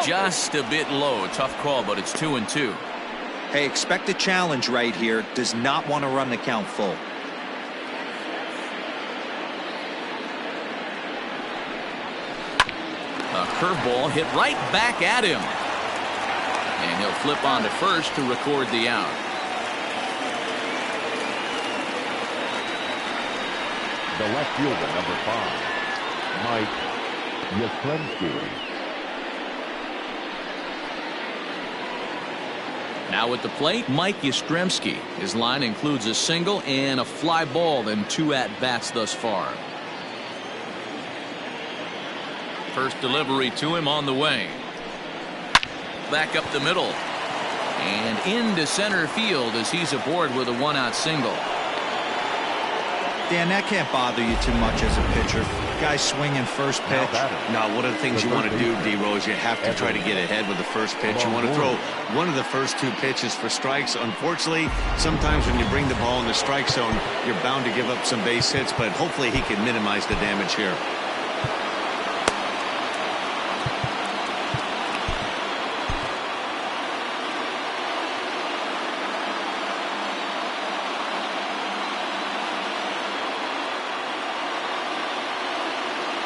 Just a bit low. Tough call, but it's 2-2. Hey, expect a challenge right here. Does not want to run the count full. A curveball hit right back at him. And he'll flip on to first to record the out. The left fielder, number 5, Mike Yastrzemski. Now at the plate, Mike Yastrzemski. His line includes a single and a fly ball in 2 at-bats thus far. First delivery to him on the way. Back up the middle. And into center field as he's aboard with a 1-out single. Dan, that can't bother you too much as a pitcher. guy swinging first pitch. Now, one of the things you want to do, D-Row, is you have to try to get ahead with the first pitch. You want to throw one of the first 2 pitches for strikes. Unfortunately, sometimes when you bring the ball in the strike zone, you're bound to give up some base hits, but hopefully he can minimize the damage here.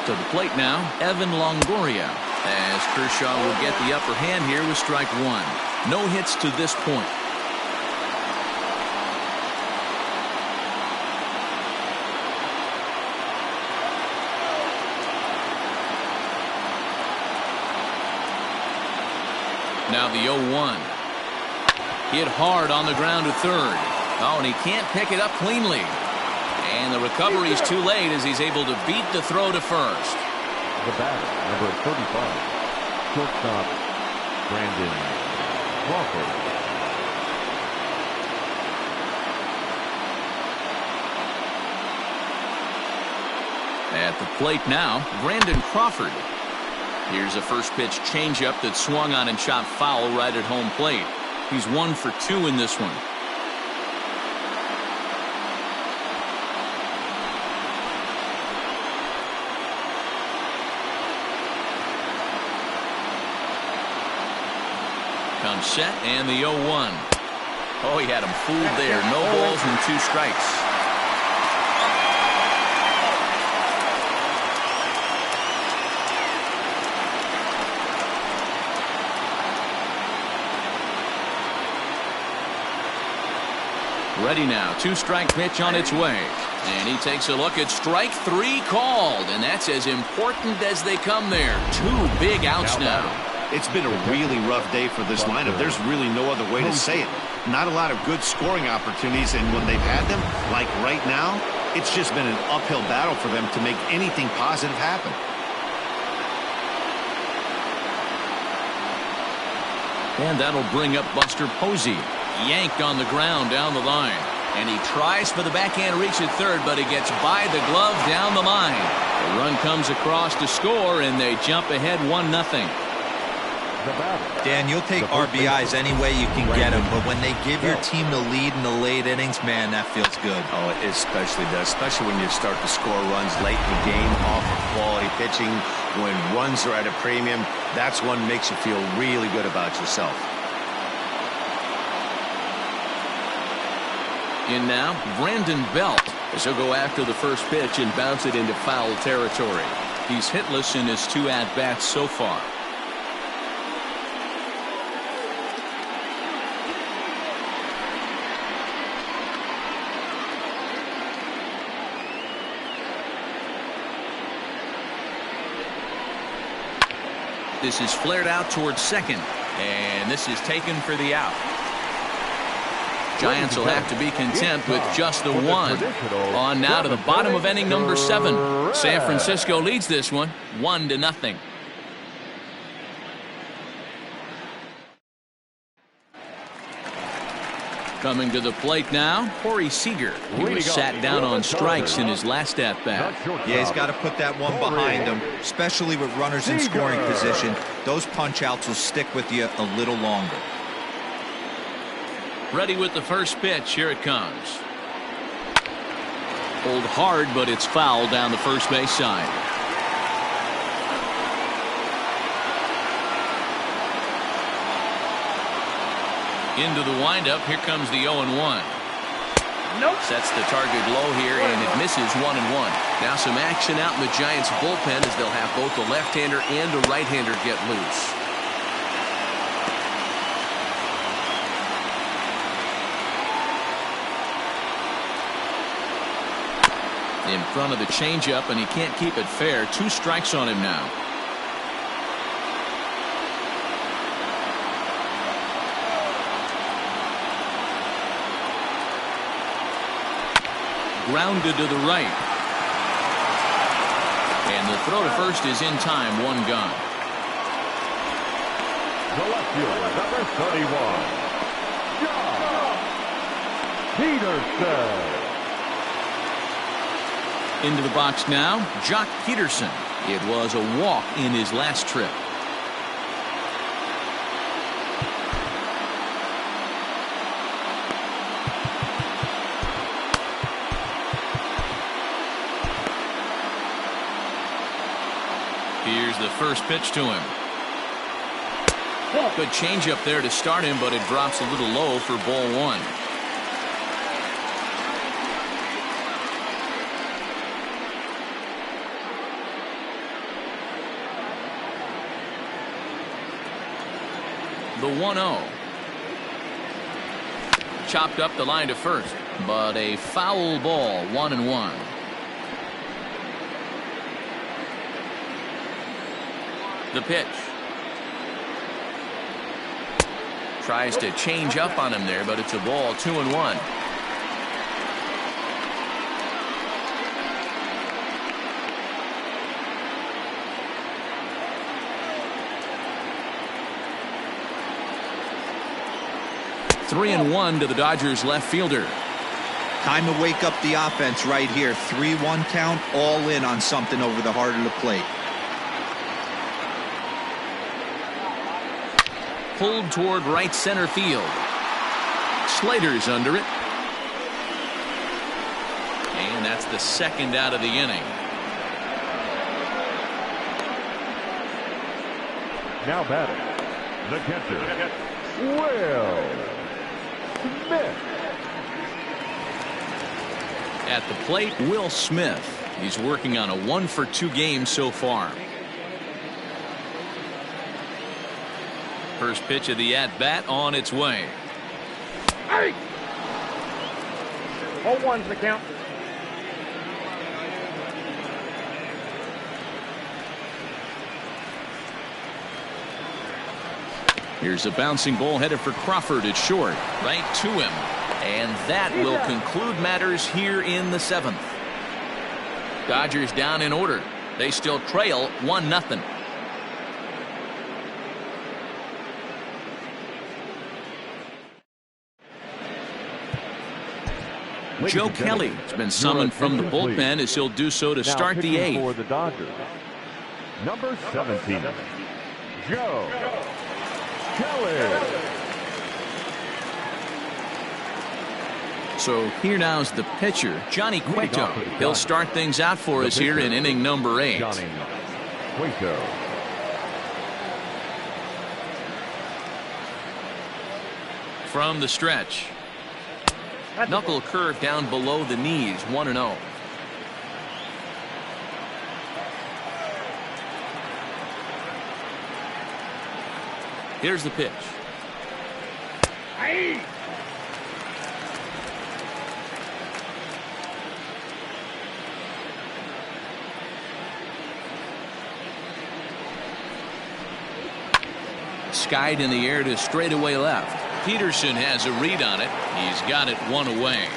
To the plate now, Evan Longoria, as Kershaw will get the upper hand here with strike 1. No hits to this point. Now the 0-1. Hit hard on the ground to third. Oh, and he can't pick it up cleanly. And the recovery is too late as he's able to beat the throw to first. The batter, number 35, shortstop, Brandon Crawford. At the plate now, Brandon Crawford. Here's a first pitch changeup that swung on and chopped foul right at home plate. He's 1 for 2 in this one. Comes set and the 0-1. Oh, he had him fooled there. No balls and 2 strikes. Ready now. 2-strike pitch on its way. And he takes a look at strike 3 called. And that's as important as they come there. 2 big outs now. It's been a really rough day for this lineup. There's really no other way to say it. Not a lot of good scoring opportunities, and when they've had them, like right now, it's just been an uphill battle for them to make anything positive happen. And that'll bring up Buster Posey. Yanked on the ground down the line. And he tries for the backhand reach at third, but he gets by the glove down the line. The run comes across to score, and they jump ahead 1-0. Dan, you'll take RBIs any way you can get them, but when they give your team the lead in the late innings, man, that feels good. Oh, it especially does, especially when you start to score runs late in the game off of quality pitching. When runs are at a premium, that's when makes you feel really good about yourself. In now, Brandon Belt, as he'll go after the first pitch and bounce it into foul territory. He's hitless in his 2 at-bats so far. This is flared out towards second, and this is taken for the out. Giants will have to be content with just the 1. On now to the bottom of inning number 7. San Francisco leads this one 1-0. Coming to the plate now, Corey Seager. He was sat down on strikes in his last at-bat. Yeah, he's got to put that one behind him, especially with runners in scoring position. Those punch-outs will stick with you a little longer. Ready with the first pitch. Here it comes. Pulled hard, but it's foul down the first base side. Into the windup. Here comes the 0-1. Nope. Sets the target low here, and it misses 1-1. Now some action out in the Giants bullpen as they'll have both the left-hander and the right-hander get loose. In front of the changeup, and he can't keep it fair. 2 strikes on him now. Grounded to the right. And the throw to first is in time. 1 gone. The left fielder, number 31, John Peterson. Into the box now, Jock Peterson. It was a walk in his last trip. Here's the first pitch to him. Good changeup there to start him, but it drops a little low for ball one. The 1-0. Chopped up the line to first, but a foul ball, 1-1. The pitch. Tries to change up on him there, but it's a ball, 2-1. Three and one to the Dodgers left fielder. Time to wake up the offense right here. 3-1 count, all in on something over the heart of the plate. Pulled toward right center field. Slater's under it. And that's the second out of the inning. Now batting, the catcher, Will Smith. At the plate, Will Smith. He's working on a 1-for-2 game so far. First pitch of the at-bat on its way. Hey! 0-1's the count. Here's a bouncing ball headed for Crawford at short. Right to him. And that will conclude matters here in the 7th. Dodgers down in order. They still trail 1-0. Joe Kelly has been summoned from the bullpen as he'll do so to start the 8th. For the Dodgers, number 17, Joe Kelly. So here now's the pitcher, Johnny Cueto. He'll start things out for us here in inning number 8. Johnny Cueto. From the stretch. Knuckle curve down below the knees, 1-0. Here's the pitch. Hey! Skied in the air to straightaway left. Peterson has a read on it. He's got it one away.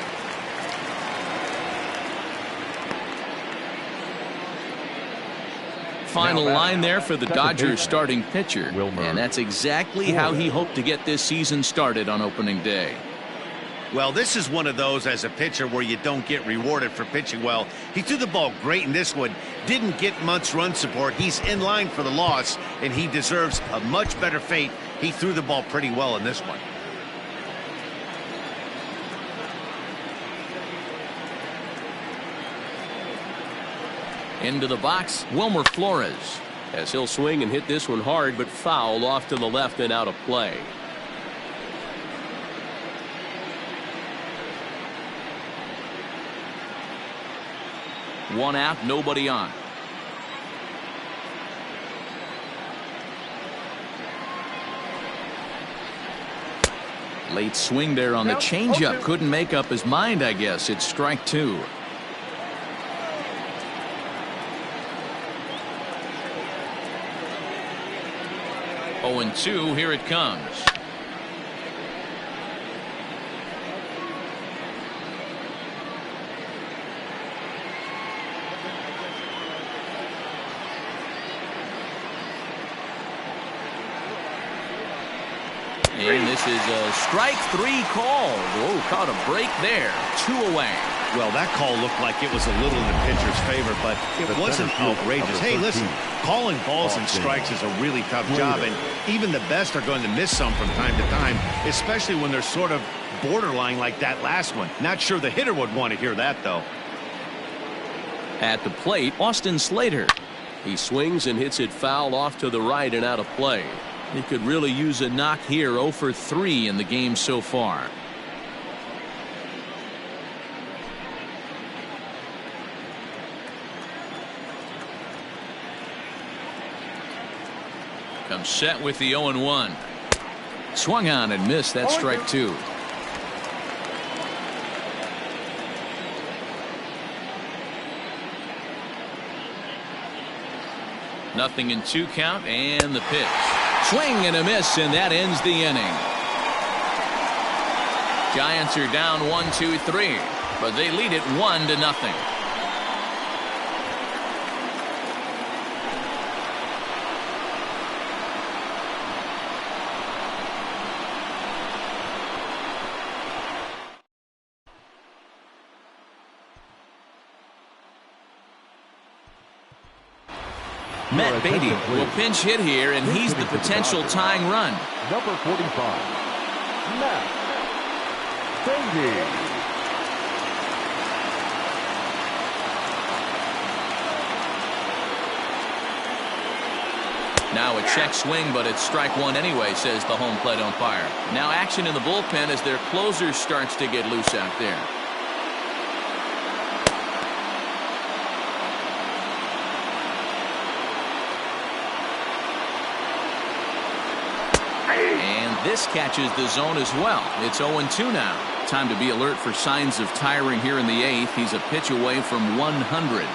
Final line there for the Dodgers starting pitcher. And that's exactly how he hoped to get this season started on opening day. Well, this is one of those as a pitcher where you don't get rewarded for pitching well. He threw the ball great in this one. Didn't get much run support. He's in line for the loss, and he deserves a much better fate. He threw the ball pretty well in this one. Into the box, Wilmer Flores. As he'll swing and hit this one hard, but foul off to the left and out of play. One out, nobody on. Late swing there on the changeup. Couldn't make up his mind, I guess. It's strike 2. Oh, and 2, here it comes. And this is a strike 3 call. Oh, caught a break there. 2 away. Well, that call looked like it was a little in the pitcher's favor, but it wasn't outrageous. Hey, listen, calling balls and strikes is a really tough job, and even the best are going to miss some from time to time, especially when they're sort of borderline like that last one. Not sure the hitter would want to hear that, though. At the plate, Austin Slater. He swings and hits it foul off to the right and out of play. He could really use a knock here. 0 for 3 in the game so far. Comes set with the 0-1. Swung on and missed. That strike 2. Nothing in 2 count, and the pitch. Swing and a miss, and that ends the inning. Giants are down 1-2-3, but they lead it 1-0. Matt Beatty will pinch hit here, and he's the potential tying run. Number 45, Matt Beatty. Now a check swing, but it's strike 1 anyway, says the home plate umpire. Now action in the bullpen as their closer starts to get loose out there. This catches the zone as well. It's 0-2 now. Time to be alert for signs of tiring here in the 8th. He's a pitch away from 100.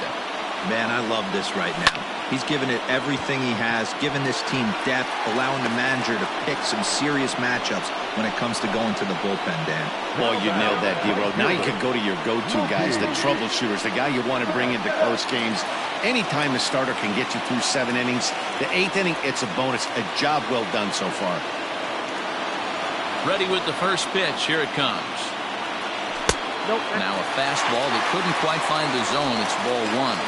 Man, I love this right now. He's given it everything he has, given this team depth, allowing the manager to pick some serious matchups when it comes to going to the bullpen, Dan. Boy, you nailed that, D-Row. Now you can go to your go-to guys, the troubleshooters, the guy you want to bring into close games. Anytime a starter can get you through 7 innings, the 8th inning, it's a bonus. A job well done so far. Ready with the first pitch. Here it comes. Now a fastball that couldn't quite find the zone. It's ball 1.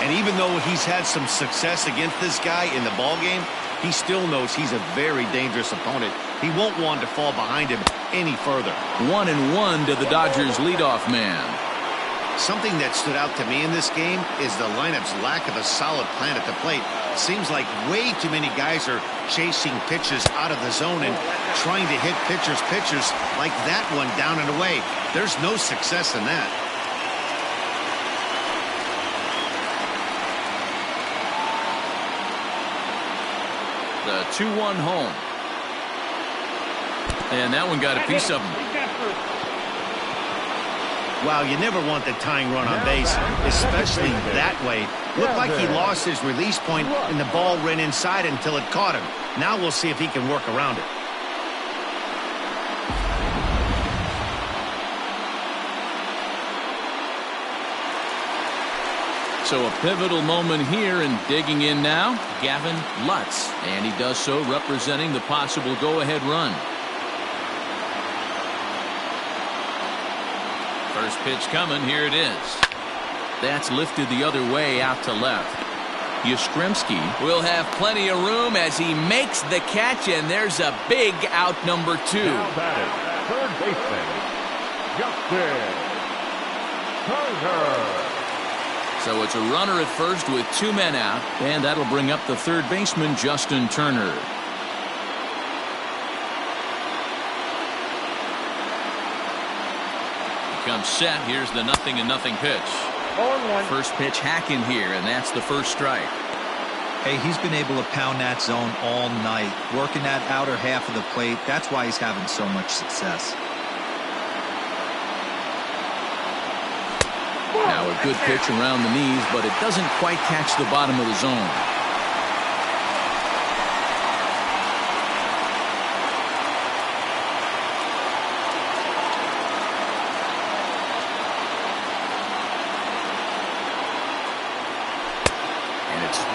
And even though he's had some success against this guy in the ball game, he still knows he's a very dangerous opponent. He won't want to fall behind him any further. 1-1 to the Dodgers leadoff man. Something that stood out to me in this game is the lineup's lack of a solid plan at the plate. Seems like way too many guys are chasing pitches out of the zone and trying to hit pitchers like that one down and away. There's no success in that. The 2-1 home. And that one got a piece of him. Wow, you never want the tying run on base, especially that way. Looked like he lost his release point and the ball ran inside until it caught him. Now we'll see if he can work around it. So a pivotal moment here, and digging in now, Gavin Lutz. And he does so representing the possible go-ahead run. First pitch coming. Here it is. That's lifted the other way out to left. Yastrzemski will have plenty of room as he makes the catch, and there's a big out, number 2. Now batting, third baseman, Justin Turner. So it's a runner at first with 2 men out, and that'll bring up the third baseman, Justin Turner. Comes set. Here's the 0-0 pitch. 0-1. First pitch hacking here, and that's the first strike. Hey, he's been able to pound that zone all night, working that outer half of the plate. That's why he's having so much success. Now a good pitch around the knees, but it doesn't quite catch the bottom of the zone.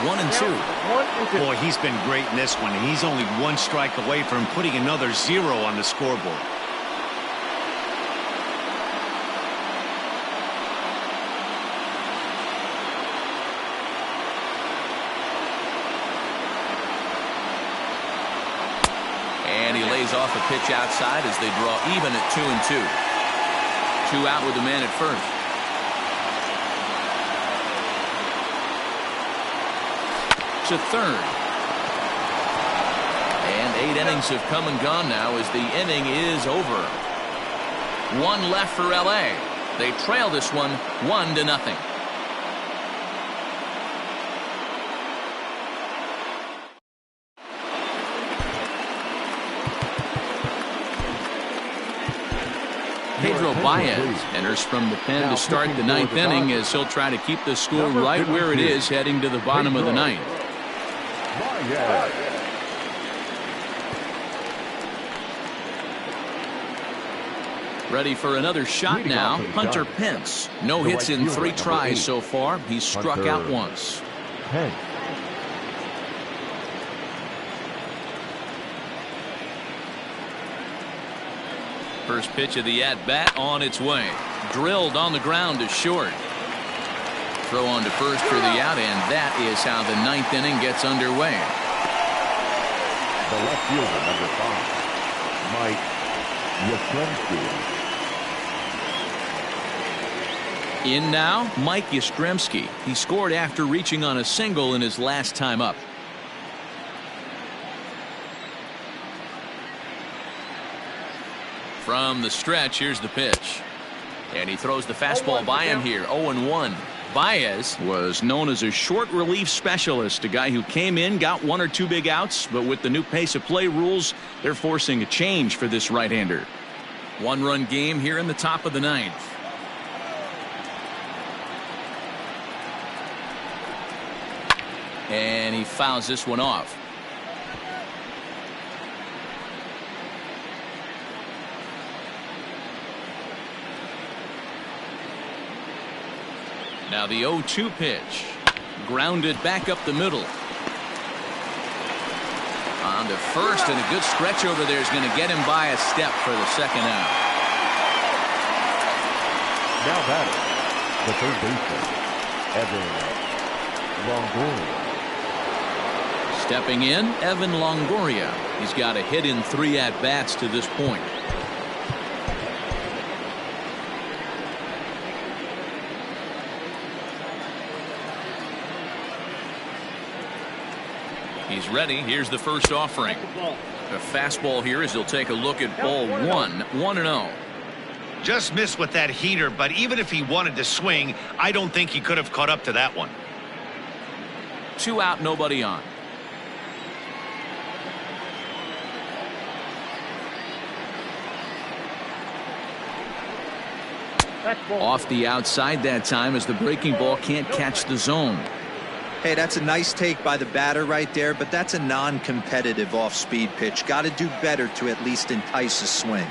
1-2. 1-2. Boy, he's been great in this one, and he's only one strike away from putting another 0 on the scoreboard. And he lays off a pitch outside as they draw even at 2-2. 2 out with the man at first. To third. And 8 innings have come and gone now as the inning is over. 1 left for LA. They trail this one 1-0. Pedro Baez enters from the pen to start the 9th inning as he'll try to keep the score right where it is heading to the bottom of the 9th. Ready for another shot now. Hunter Pence. No hits in 3 tries so far. He's struck out once. First pitch of the at-bat on its way. Drilled on the ground to short. Throw on to first for the out, and that is how the 9th inning gets underway. The left fielder, number 5, Mike Yastrzemski. In now, Mike Yastrzemski. He scored after reaching on a single in his last time up. From the stretch, here's the pitch. And he throws the fastball by him here, 0-1. Baez was known as a short relief specialist, a guy who came in, got 1 or 2 big outs, but with the new pace of play rules, they're forcing a change for this right-hander. 1-run game here in the top of the 9th. And he fouls this one off. Now the 0-2 pitch. Grounded back up the middle. On to first, and a good stretch over there is going to get him by a step for the second out. Now batting, the third baseman, Evan Longoria. Stepping in, Evan Longoria. He's got a hit in 3 at-bats to this point. He's ready. Here's the first offering. A fastball here as he'll take a look at ball 1. 1-0. Just missed with that heater, but even if he wanted to swing, I don't think he could have caught up to that one. 2 out, nobody on. Off the outside that time as the breaking ball can't catch the zone. Hey, that's a nice take by the batter right there, but that's a non-competitive off-speed pitch. Got to do better to at least entice a swing.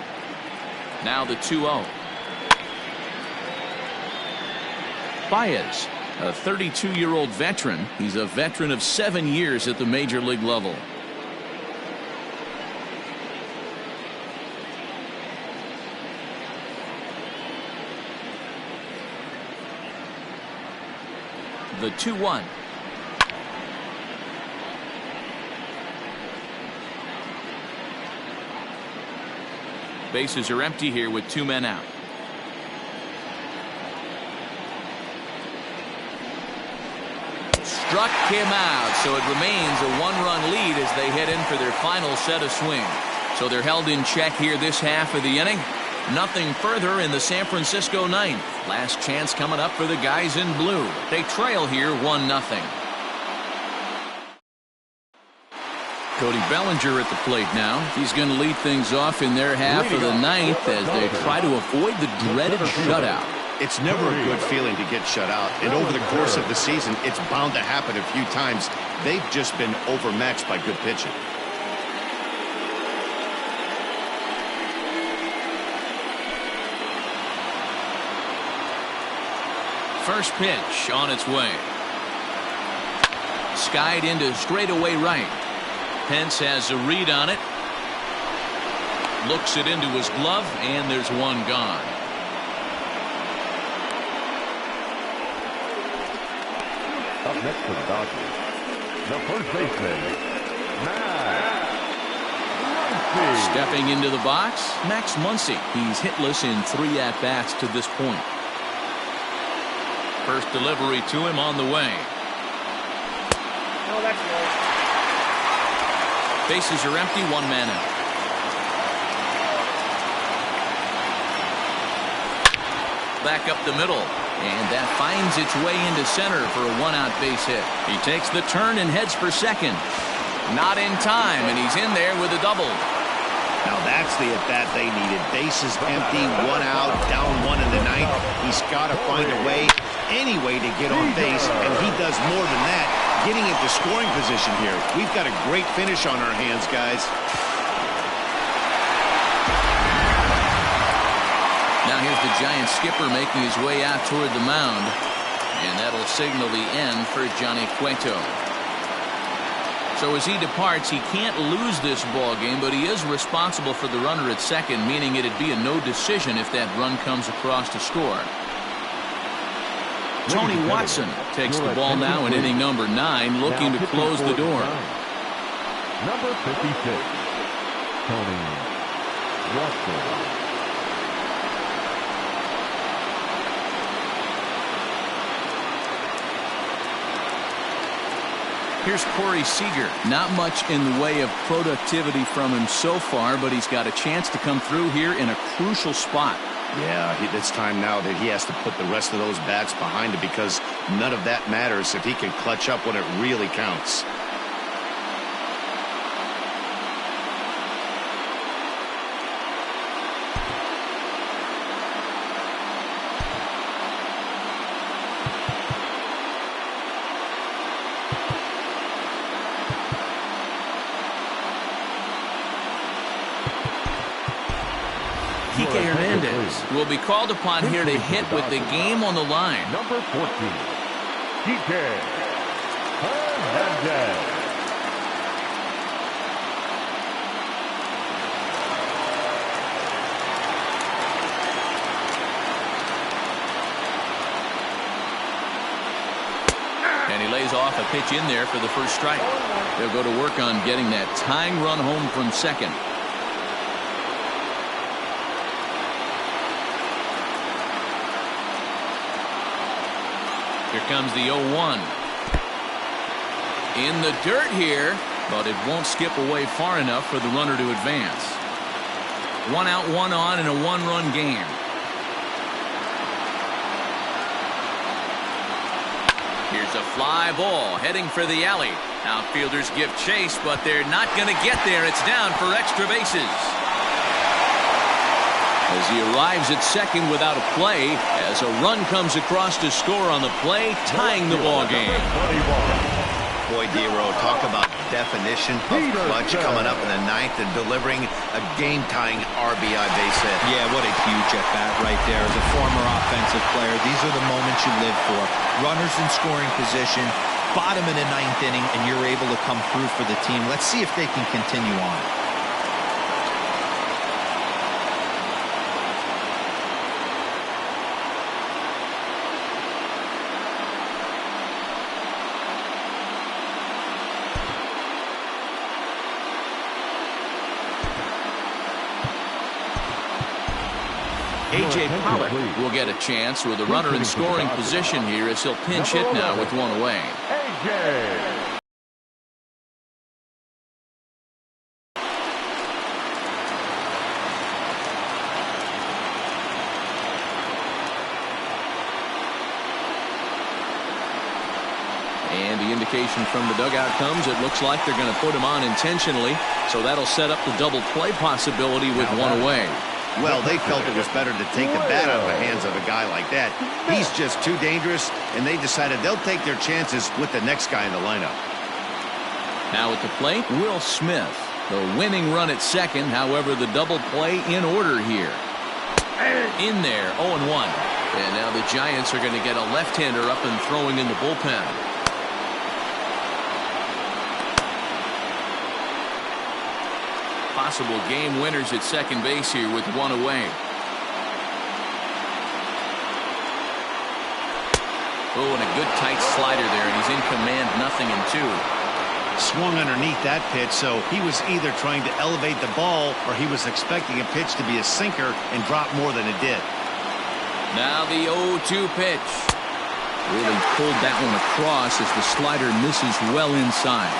Now the 2-0. Baez, a 32-year-old veteran. He's a veteran of 7 years at the major league level. The 2-1. Bases are empty here with 2 men out. Struck him out, so it remains a 1-run lead as they head in for their final set of swings. So they're held in check here this half of the inning. Nothing further in the San Francisco 9th. Last chance coming up for the guys in blue. They trail here 1-0. Cody Bellinger at the plate now. He's going to lead things off in their half of the 9th as they try to avoid the dreaded shutout. It's never a good feeling to get shut out, and over the course of the season, it's bound to happen a few times. They've just been overmatched by good pitching. First pitch on its way. skied into straightaway right. Pence has a read on it. Looks it into his glove, and there's one gone. Up next for the Dodgers, the first baseman, Max Muncy. Stepping into the box, Max Muncy. He's hitless in 3 at-bats to this point. First delivery to him on the way. Oh, that's low. Bases are empty, 1 man out. Back up the middle, and that finds its way into center for a 1-out base hit. He takes the turn and heads for second. Not in time, and he's in there with a double. Now that's the at-bat they needed. Bases empty, 1 out, down 1 in the 9th. He's got to find a way, any way to get on base, and he does more than that, getting into scoring position here. We've got a great finish on our hands, guys. Now here's the Giant skipper making his way out toward the mound, and that'll signal the end for Johnny Cueto. So as he departs, he can't lose this ball game, but he is responsible for the runner at second, meaning it'd be a no decision if that run comes across to score. Tony Watson takes the ball now in inning number 9, looking to close the door. Number 56, Tony Watson. Here's Corey Seager. Not much in the way of productivity from him so far, but he's got a chance to come through here in a crucial spot. Yeah, it's time now that he has to put the rest of those bats behind it, because none of that matters if he can clutch up when it really counts. Kike Hernandez will be called upon here to hit with the game on the line. Number 14, Kike Hernandez. And he lays off a pitch in there for the first strike. They'll go to work on getting that tying run home from second. Here comes the 0-1. In the dirt here, but it won't skip away far enough for the runner to advance. 1 out, 1 on in a 1-run game. Here's a fly ball heading for the alley. Outfielders give chase, but they're not going to get there. It's down for extra bases. As he arrives at second without a play, as a run comes across to score on the play, tying the ball game. Boy, D-Row, talk about definition of clutch coming up in the 9th and delivering a game-tying RBI base hit. Yeah, what a huge at-bat right there. As a former offensive player, these are the moments you live for. Runners in scoring position, bottom of the 9th inning, and you're able to come through for the team. Let's see if they can continue on. A.J. Pollock will get a chance with a runner in scoring position here as he'll pinch hit now with 1 away. A.J. And the indication from the dugout comes, it looks like they're going to put him on intentionally, so that'll set up the double play possibility with 1 away. Well, they felt it was better to take the bat out of the hands of a guy like that. He's just too dangerous, and they decided they'll take their chances with the next guy in the lineup. Now at the plate, Will Smith. The winning run at second, however, the double play in order here. In there, 0-1. And now the Giants are going to get a left-hander up and throwing in the bullpen. Possible game winners at second base here with one away. Oh, and a good tight slider there, and he's in command, 0-2. Swung underneath that pitch, so he was either trying to elevate the ball or he was expecting a pitch to be a sinker and drop more than it did. Now the 0-2 pitch. Really pulled that one across as the slider misses well inside.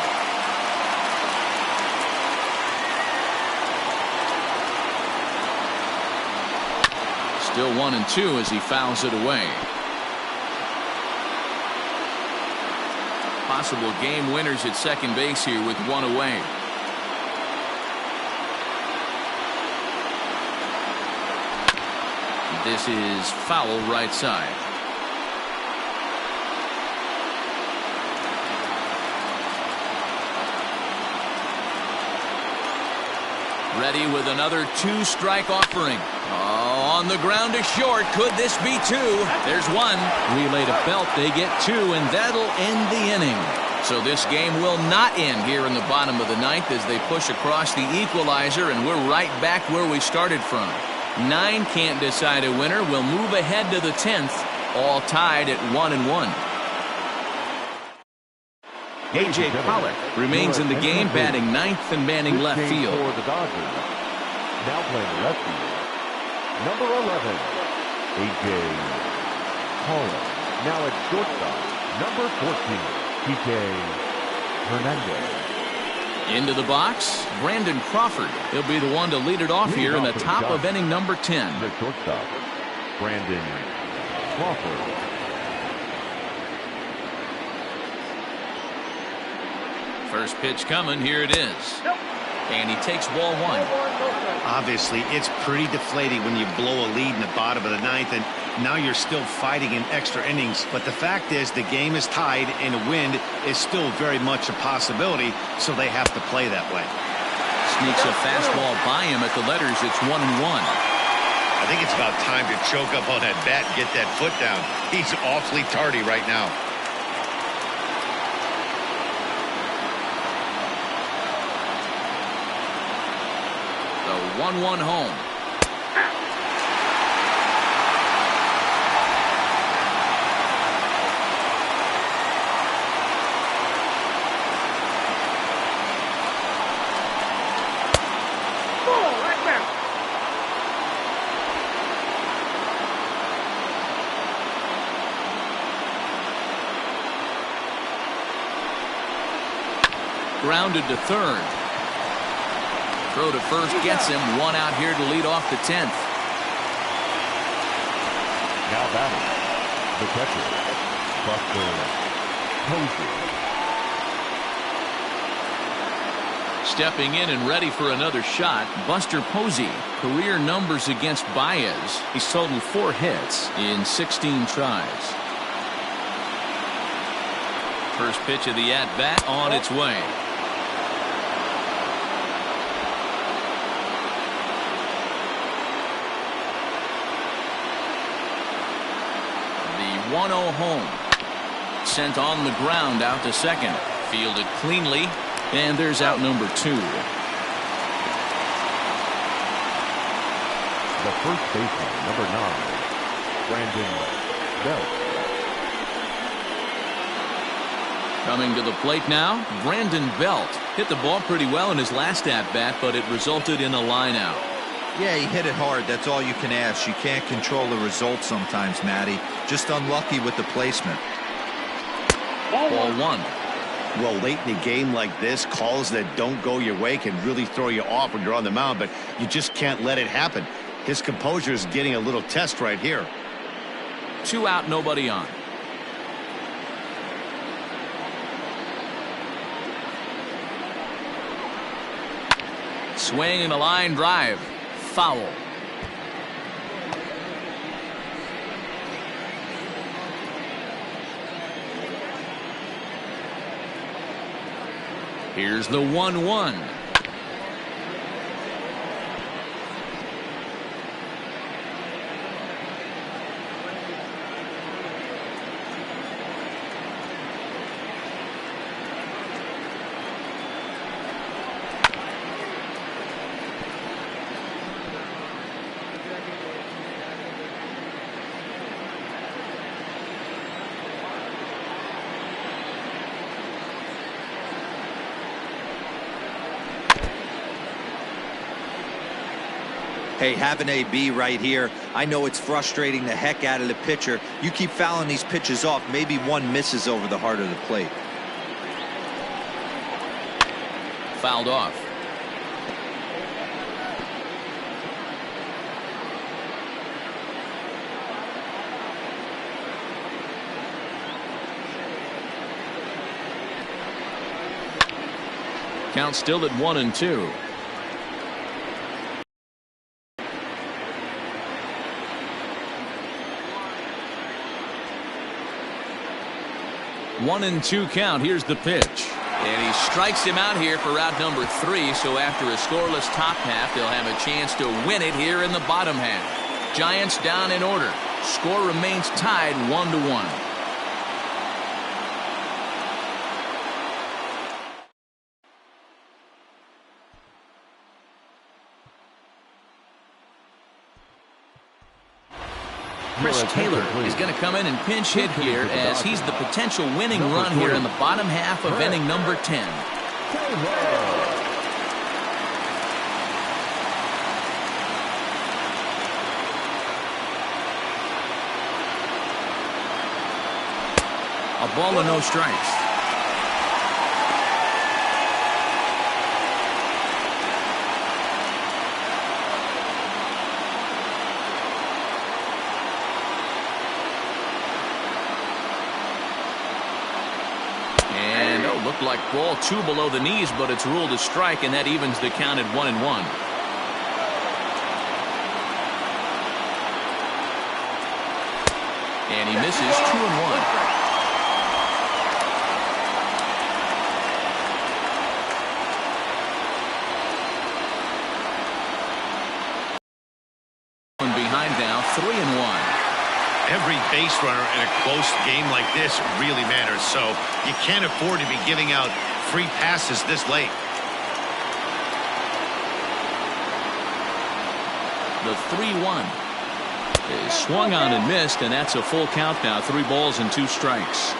Still 1-2 as he fouls it away. Possible game winners at second base here with one away. This is foul right side. Ready with another 2-strike offering. Oh, on the ground to short. Could this be two? There's one. Relay to Belt. They get two, and that'll end the inning. So this game will not end here in the bottom of the ninth as they push across the equalizer, and we're right back where we started from. 9 can't decide a winner. We'll move ahead to the 10th, all tied at 1-1. A.J. Pollock remains in the game, batting ninth and manning left field. For the Dodgers, now playing left field, number 11, A.J. Pollock. Now at shortstop, number 14, P.K. Hernandez. Into the box, Brandon Crawford. He'll be the one to lead it off here in the top of inning number 10. The shortstop, Brandon Crawford. First pitch coming, here it is. And he takes ball one. Obviously, it's pretty deflating when you blow a lead in the bottom of the ninth, and now you're still fighting in extra innings. But the fact is, the game is tied, and a win is still very much a possibility, so they have to play that way. Sneaks a fastball by him at the letters. It's 1-1. I think it's about time to choke up on that bat and get that foot down. He's awfully tardy right now. The 1-1 home. Grounded to third. Throw to first gets him. One out here to lead off the 10th. Now batting, the catcher, Buster Posey. Stepping in and ready for another shot, Buster Posey. Career numbers against Baez. He's totaled 4 hits in 16 tries. First pitch of the at-bat on its way. The 1-0 home. Sent on the ground out to second. Fielded cleanly. And there's out number 2. The first baseman, number 9, Brandon Belt. Coming to the plate now, Brandon Belt. Hit the ball pretty well in his last at-bat, but it resulted in a line-out. Yeah, he hit it hard. That's all you can ask. You can't control the result sometimes, Matty. Just unlucky with the placement. Ball 1. Well, late in a game like this, calls that don't go your way can really throw you off when you're on the mound, but you just can't let it happen. His composure is getting a little test right here. 2 out, nobody on. Swing and a line drive. Foul. Here's the 1-1. Hey, have an AB right here. I know it's frustrating the heck out of the pitcher. You keep fouling these pitches off, maybe one misses over the heart of the plate. Fouled off. Count still at 1-2. One and two count. Here's the pitch. And he strikes him out here for out number 3. So after a scoreless top half, they'll have a chance to win it here in the bottom half. Giants down in order. Score remains tied 1-1. Chris Taylor is going to come in and pinch hit here as he's the potential winning run here in the bottom half of inning number 10. A ball and no strikes. Looked like ball 2 below the knees, but it's ruled a strike, and that evens the count at 1-1. And he misses 2-1. Behind now, 3-1. Every base runner in a close game like this really matters, so you can't afford to be giving out free passes this late. The 3-1 is swung on and missed, and that's a full count now. 3 balls and 2 strikes.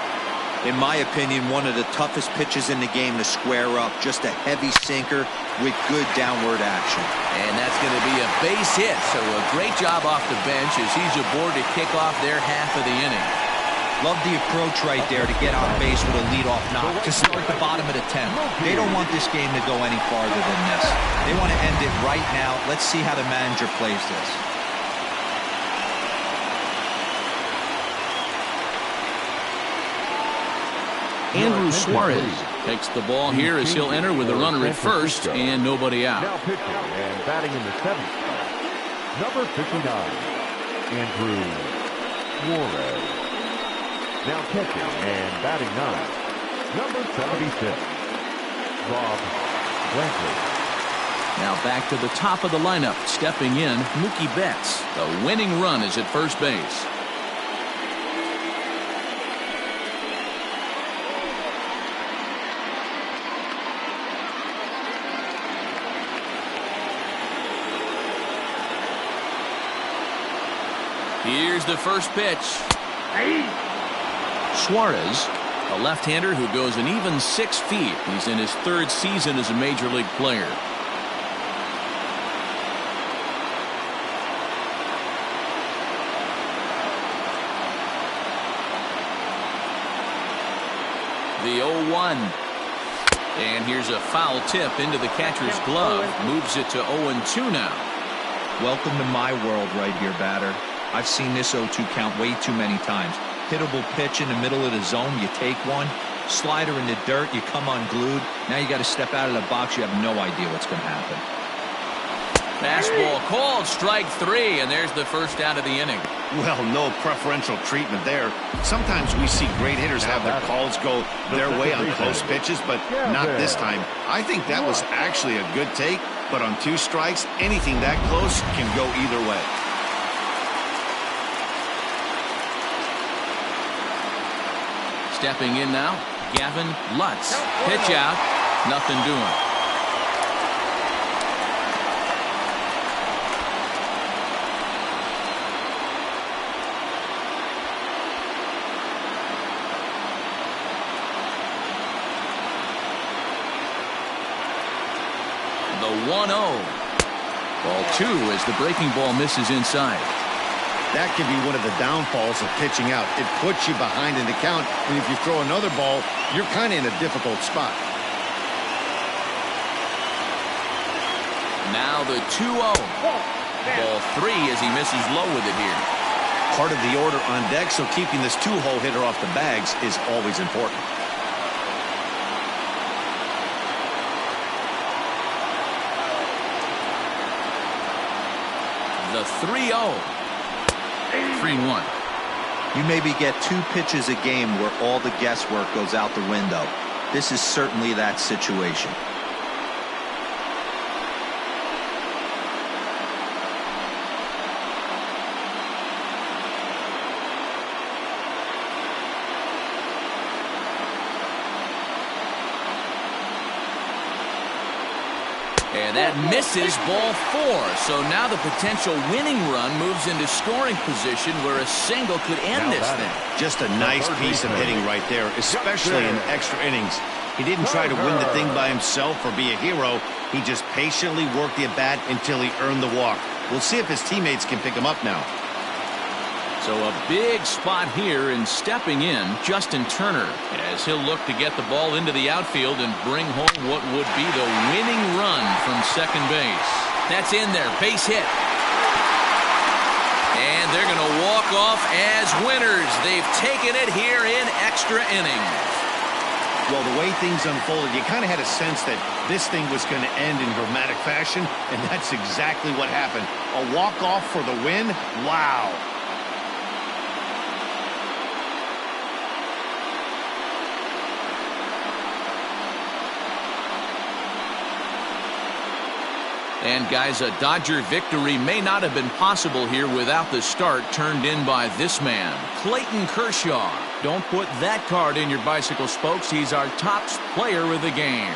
In my opinion, one of the toughest pitches in the game to square up. Just a heavy sinker with good downward action. And that's going to be a base hit, so a great job off the bench as he's aboard to kick off their half of the inning. Love the approach right there to get on base with a leadoff knock to start the bottom of the 10th. They don't want this game to go any farther than this. They want to end it right now. Let's see how the manager plays this. Andrew Suarez takes the ball here as he'll enter with a runner at first and nobody out. Now pitching and batting in the 7th spot, number 59, Andrew Suarez. Now catching and batting 9, number 76, Rob Blankley. Now back to the top of the lineup. Stepping in, Mookie Betts. The winning run is at first base. Here's the first pitch. Suarez, a left-hander who goes an even 6 feet. He's in his 3rd season as a major league player. The 0-1. And here's a foul tip into the catcher's glove. Moves it to 0-2 now. Welcome to my world right here, batter. I've seen this 0-2 count way too many times. Hittable pitch in the middle of the zone, you take one. Slider in the dirt, you come unglued. Now you got to step out of the box. You have no idea what's going to happen. Fastball called, strike 3, and there's the first out of the inning. Well, no preferential treatment there. Sometimes we see great hitters have their calls go their way on close pitches, but not this time. I think that was actually a good take, but on 2 strikes, anything that close can go either way. Stepping in now, Gavin Lutz. Pitch out, nothing doing. The 1-0. Ball 2 as the breaking ball misses inside. That can be one of the downfalls of pitching out. It puts you behind in the count, and if you throw another ball, you're kind of in a difficult spot. Now the 2-0. Ball 3 as he misses low with it here. Part of the order on deck, so keeping this 2-hole hitter off the bags is always important. The 3-0. 3-1. You maybe get 2 pitches a game where all the guesswork goes out the window. This is certainly that situation. And that misses ball 4. So now the potential winning run moves into scoring position where a single could end this thing. Just a nice piece of hitting right there, especially in extra innings. He didn't try to win the thing by himself or be a hero. He just patiently worked the at-bat until he earned the walk. We'll see if his teammates can pick him up now. So a big spot here, and stepping in, Justin Turner, as he'll look to get the ball into the outfield and bring home what would be the winning run from second base. That's in there, base hit. And they're going to walk off as winners. They've taken it here in extra innings. Well, the way things unfolded, you kind of had a sense that this thing was going to end in dramatic fashion, and that's exactly what happened. A walk-off for the win? Wow. And guys, a Dodger victory may not have been possible here without the start turned in by this man, Clayton Kershaw. Don't put that card in your bicycle spokes. He's our top player of the game.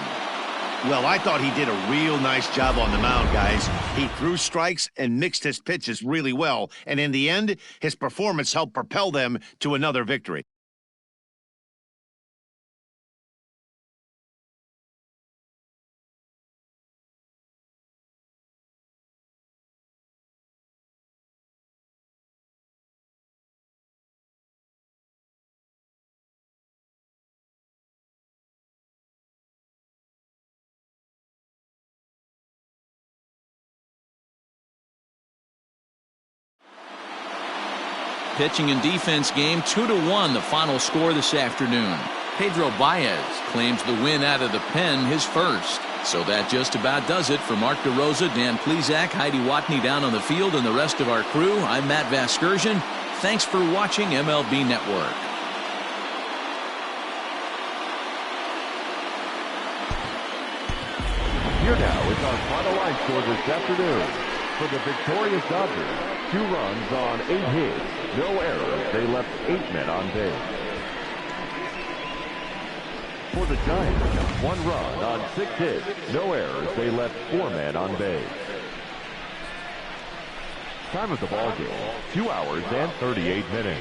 Well, I thought he did a real nice job on the mound, guys. He threw strikes and mixed his pitches really well. And in the end, his performance helped propel them to another victory. Pitching and defense game 2-1, the final score this afternoon. Pedro Baez claims the win out of the pen, his first. So that just about does it. For Mark DeRosa, Dan Plesac, Heidi Watney down on the field, and the rest of our crew, I'm Matt Vasgersian. Thanks for watching MLB Network. Here now is our final line score this afternoon. For the victorious Dodgers, 2 runs on 8 hits, no errors. They left 8 men on base. For the Giants, 1 run on 6 hits, no errors. They left 4 men on base. Time of the ball game, 2 hours and 38 minutes.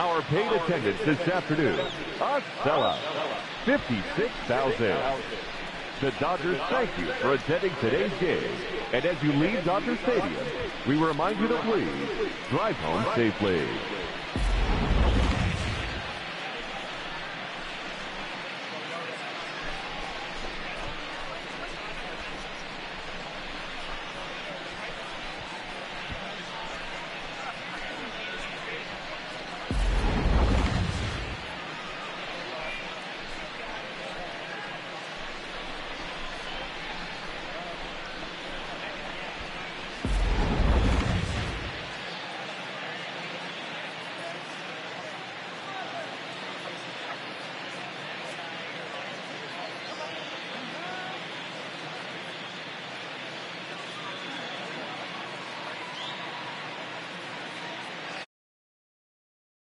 Our paid attendance this afternoon, a sellout, 56,000. The Dodgers thank you for attending today's game. And as you leave Dodger Stadium, we remind you to please drive home safely.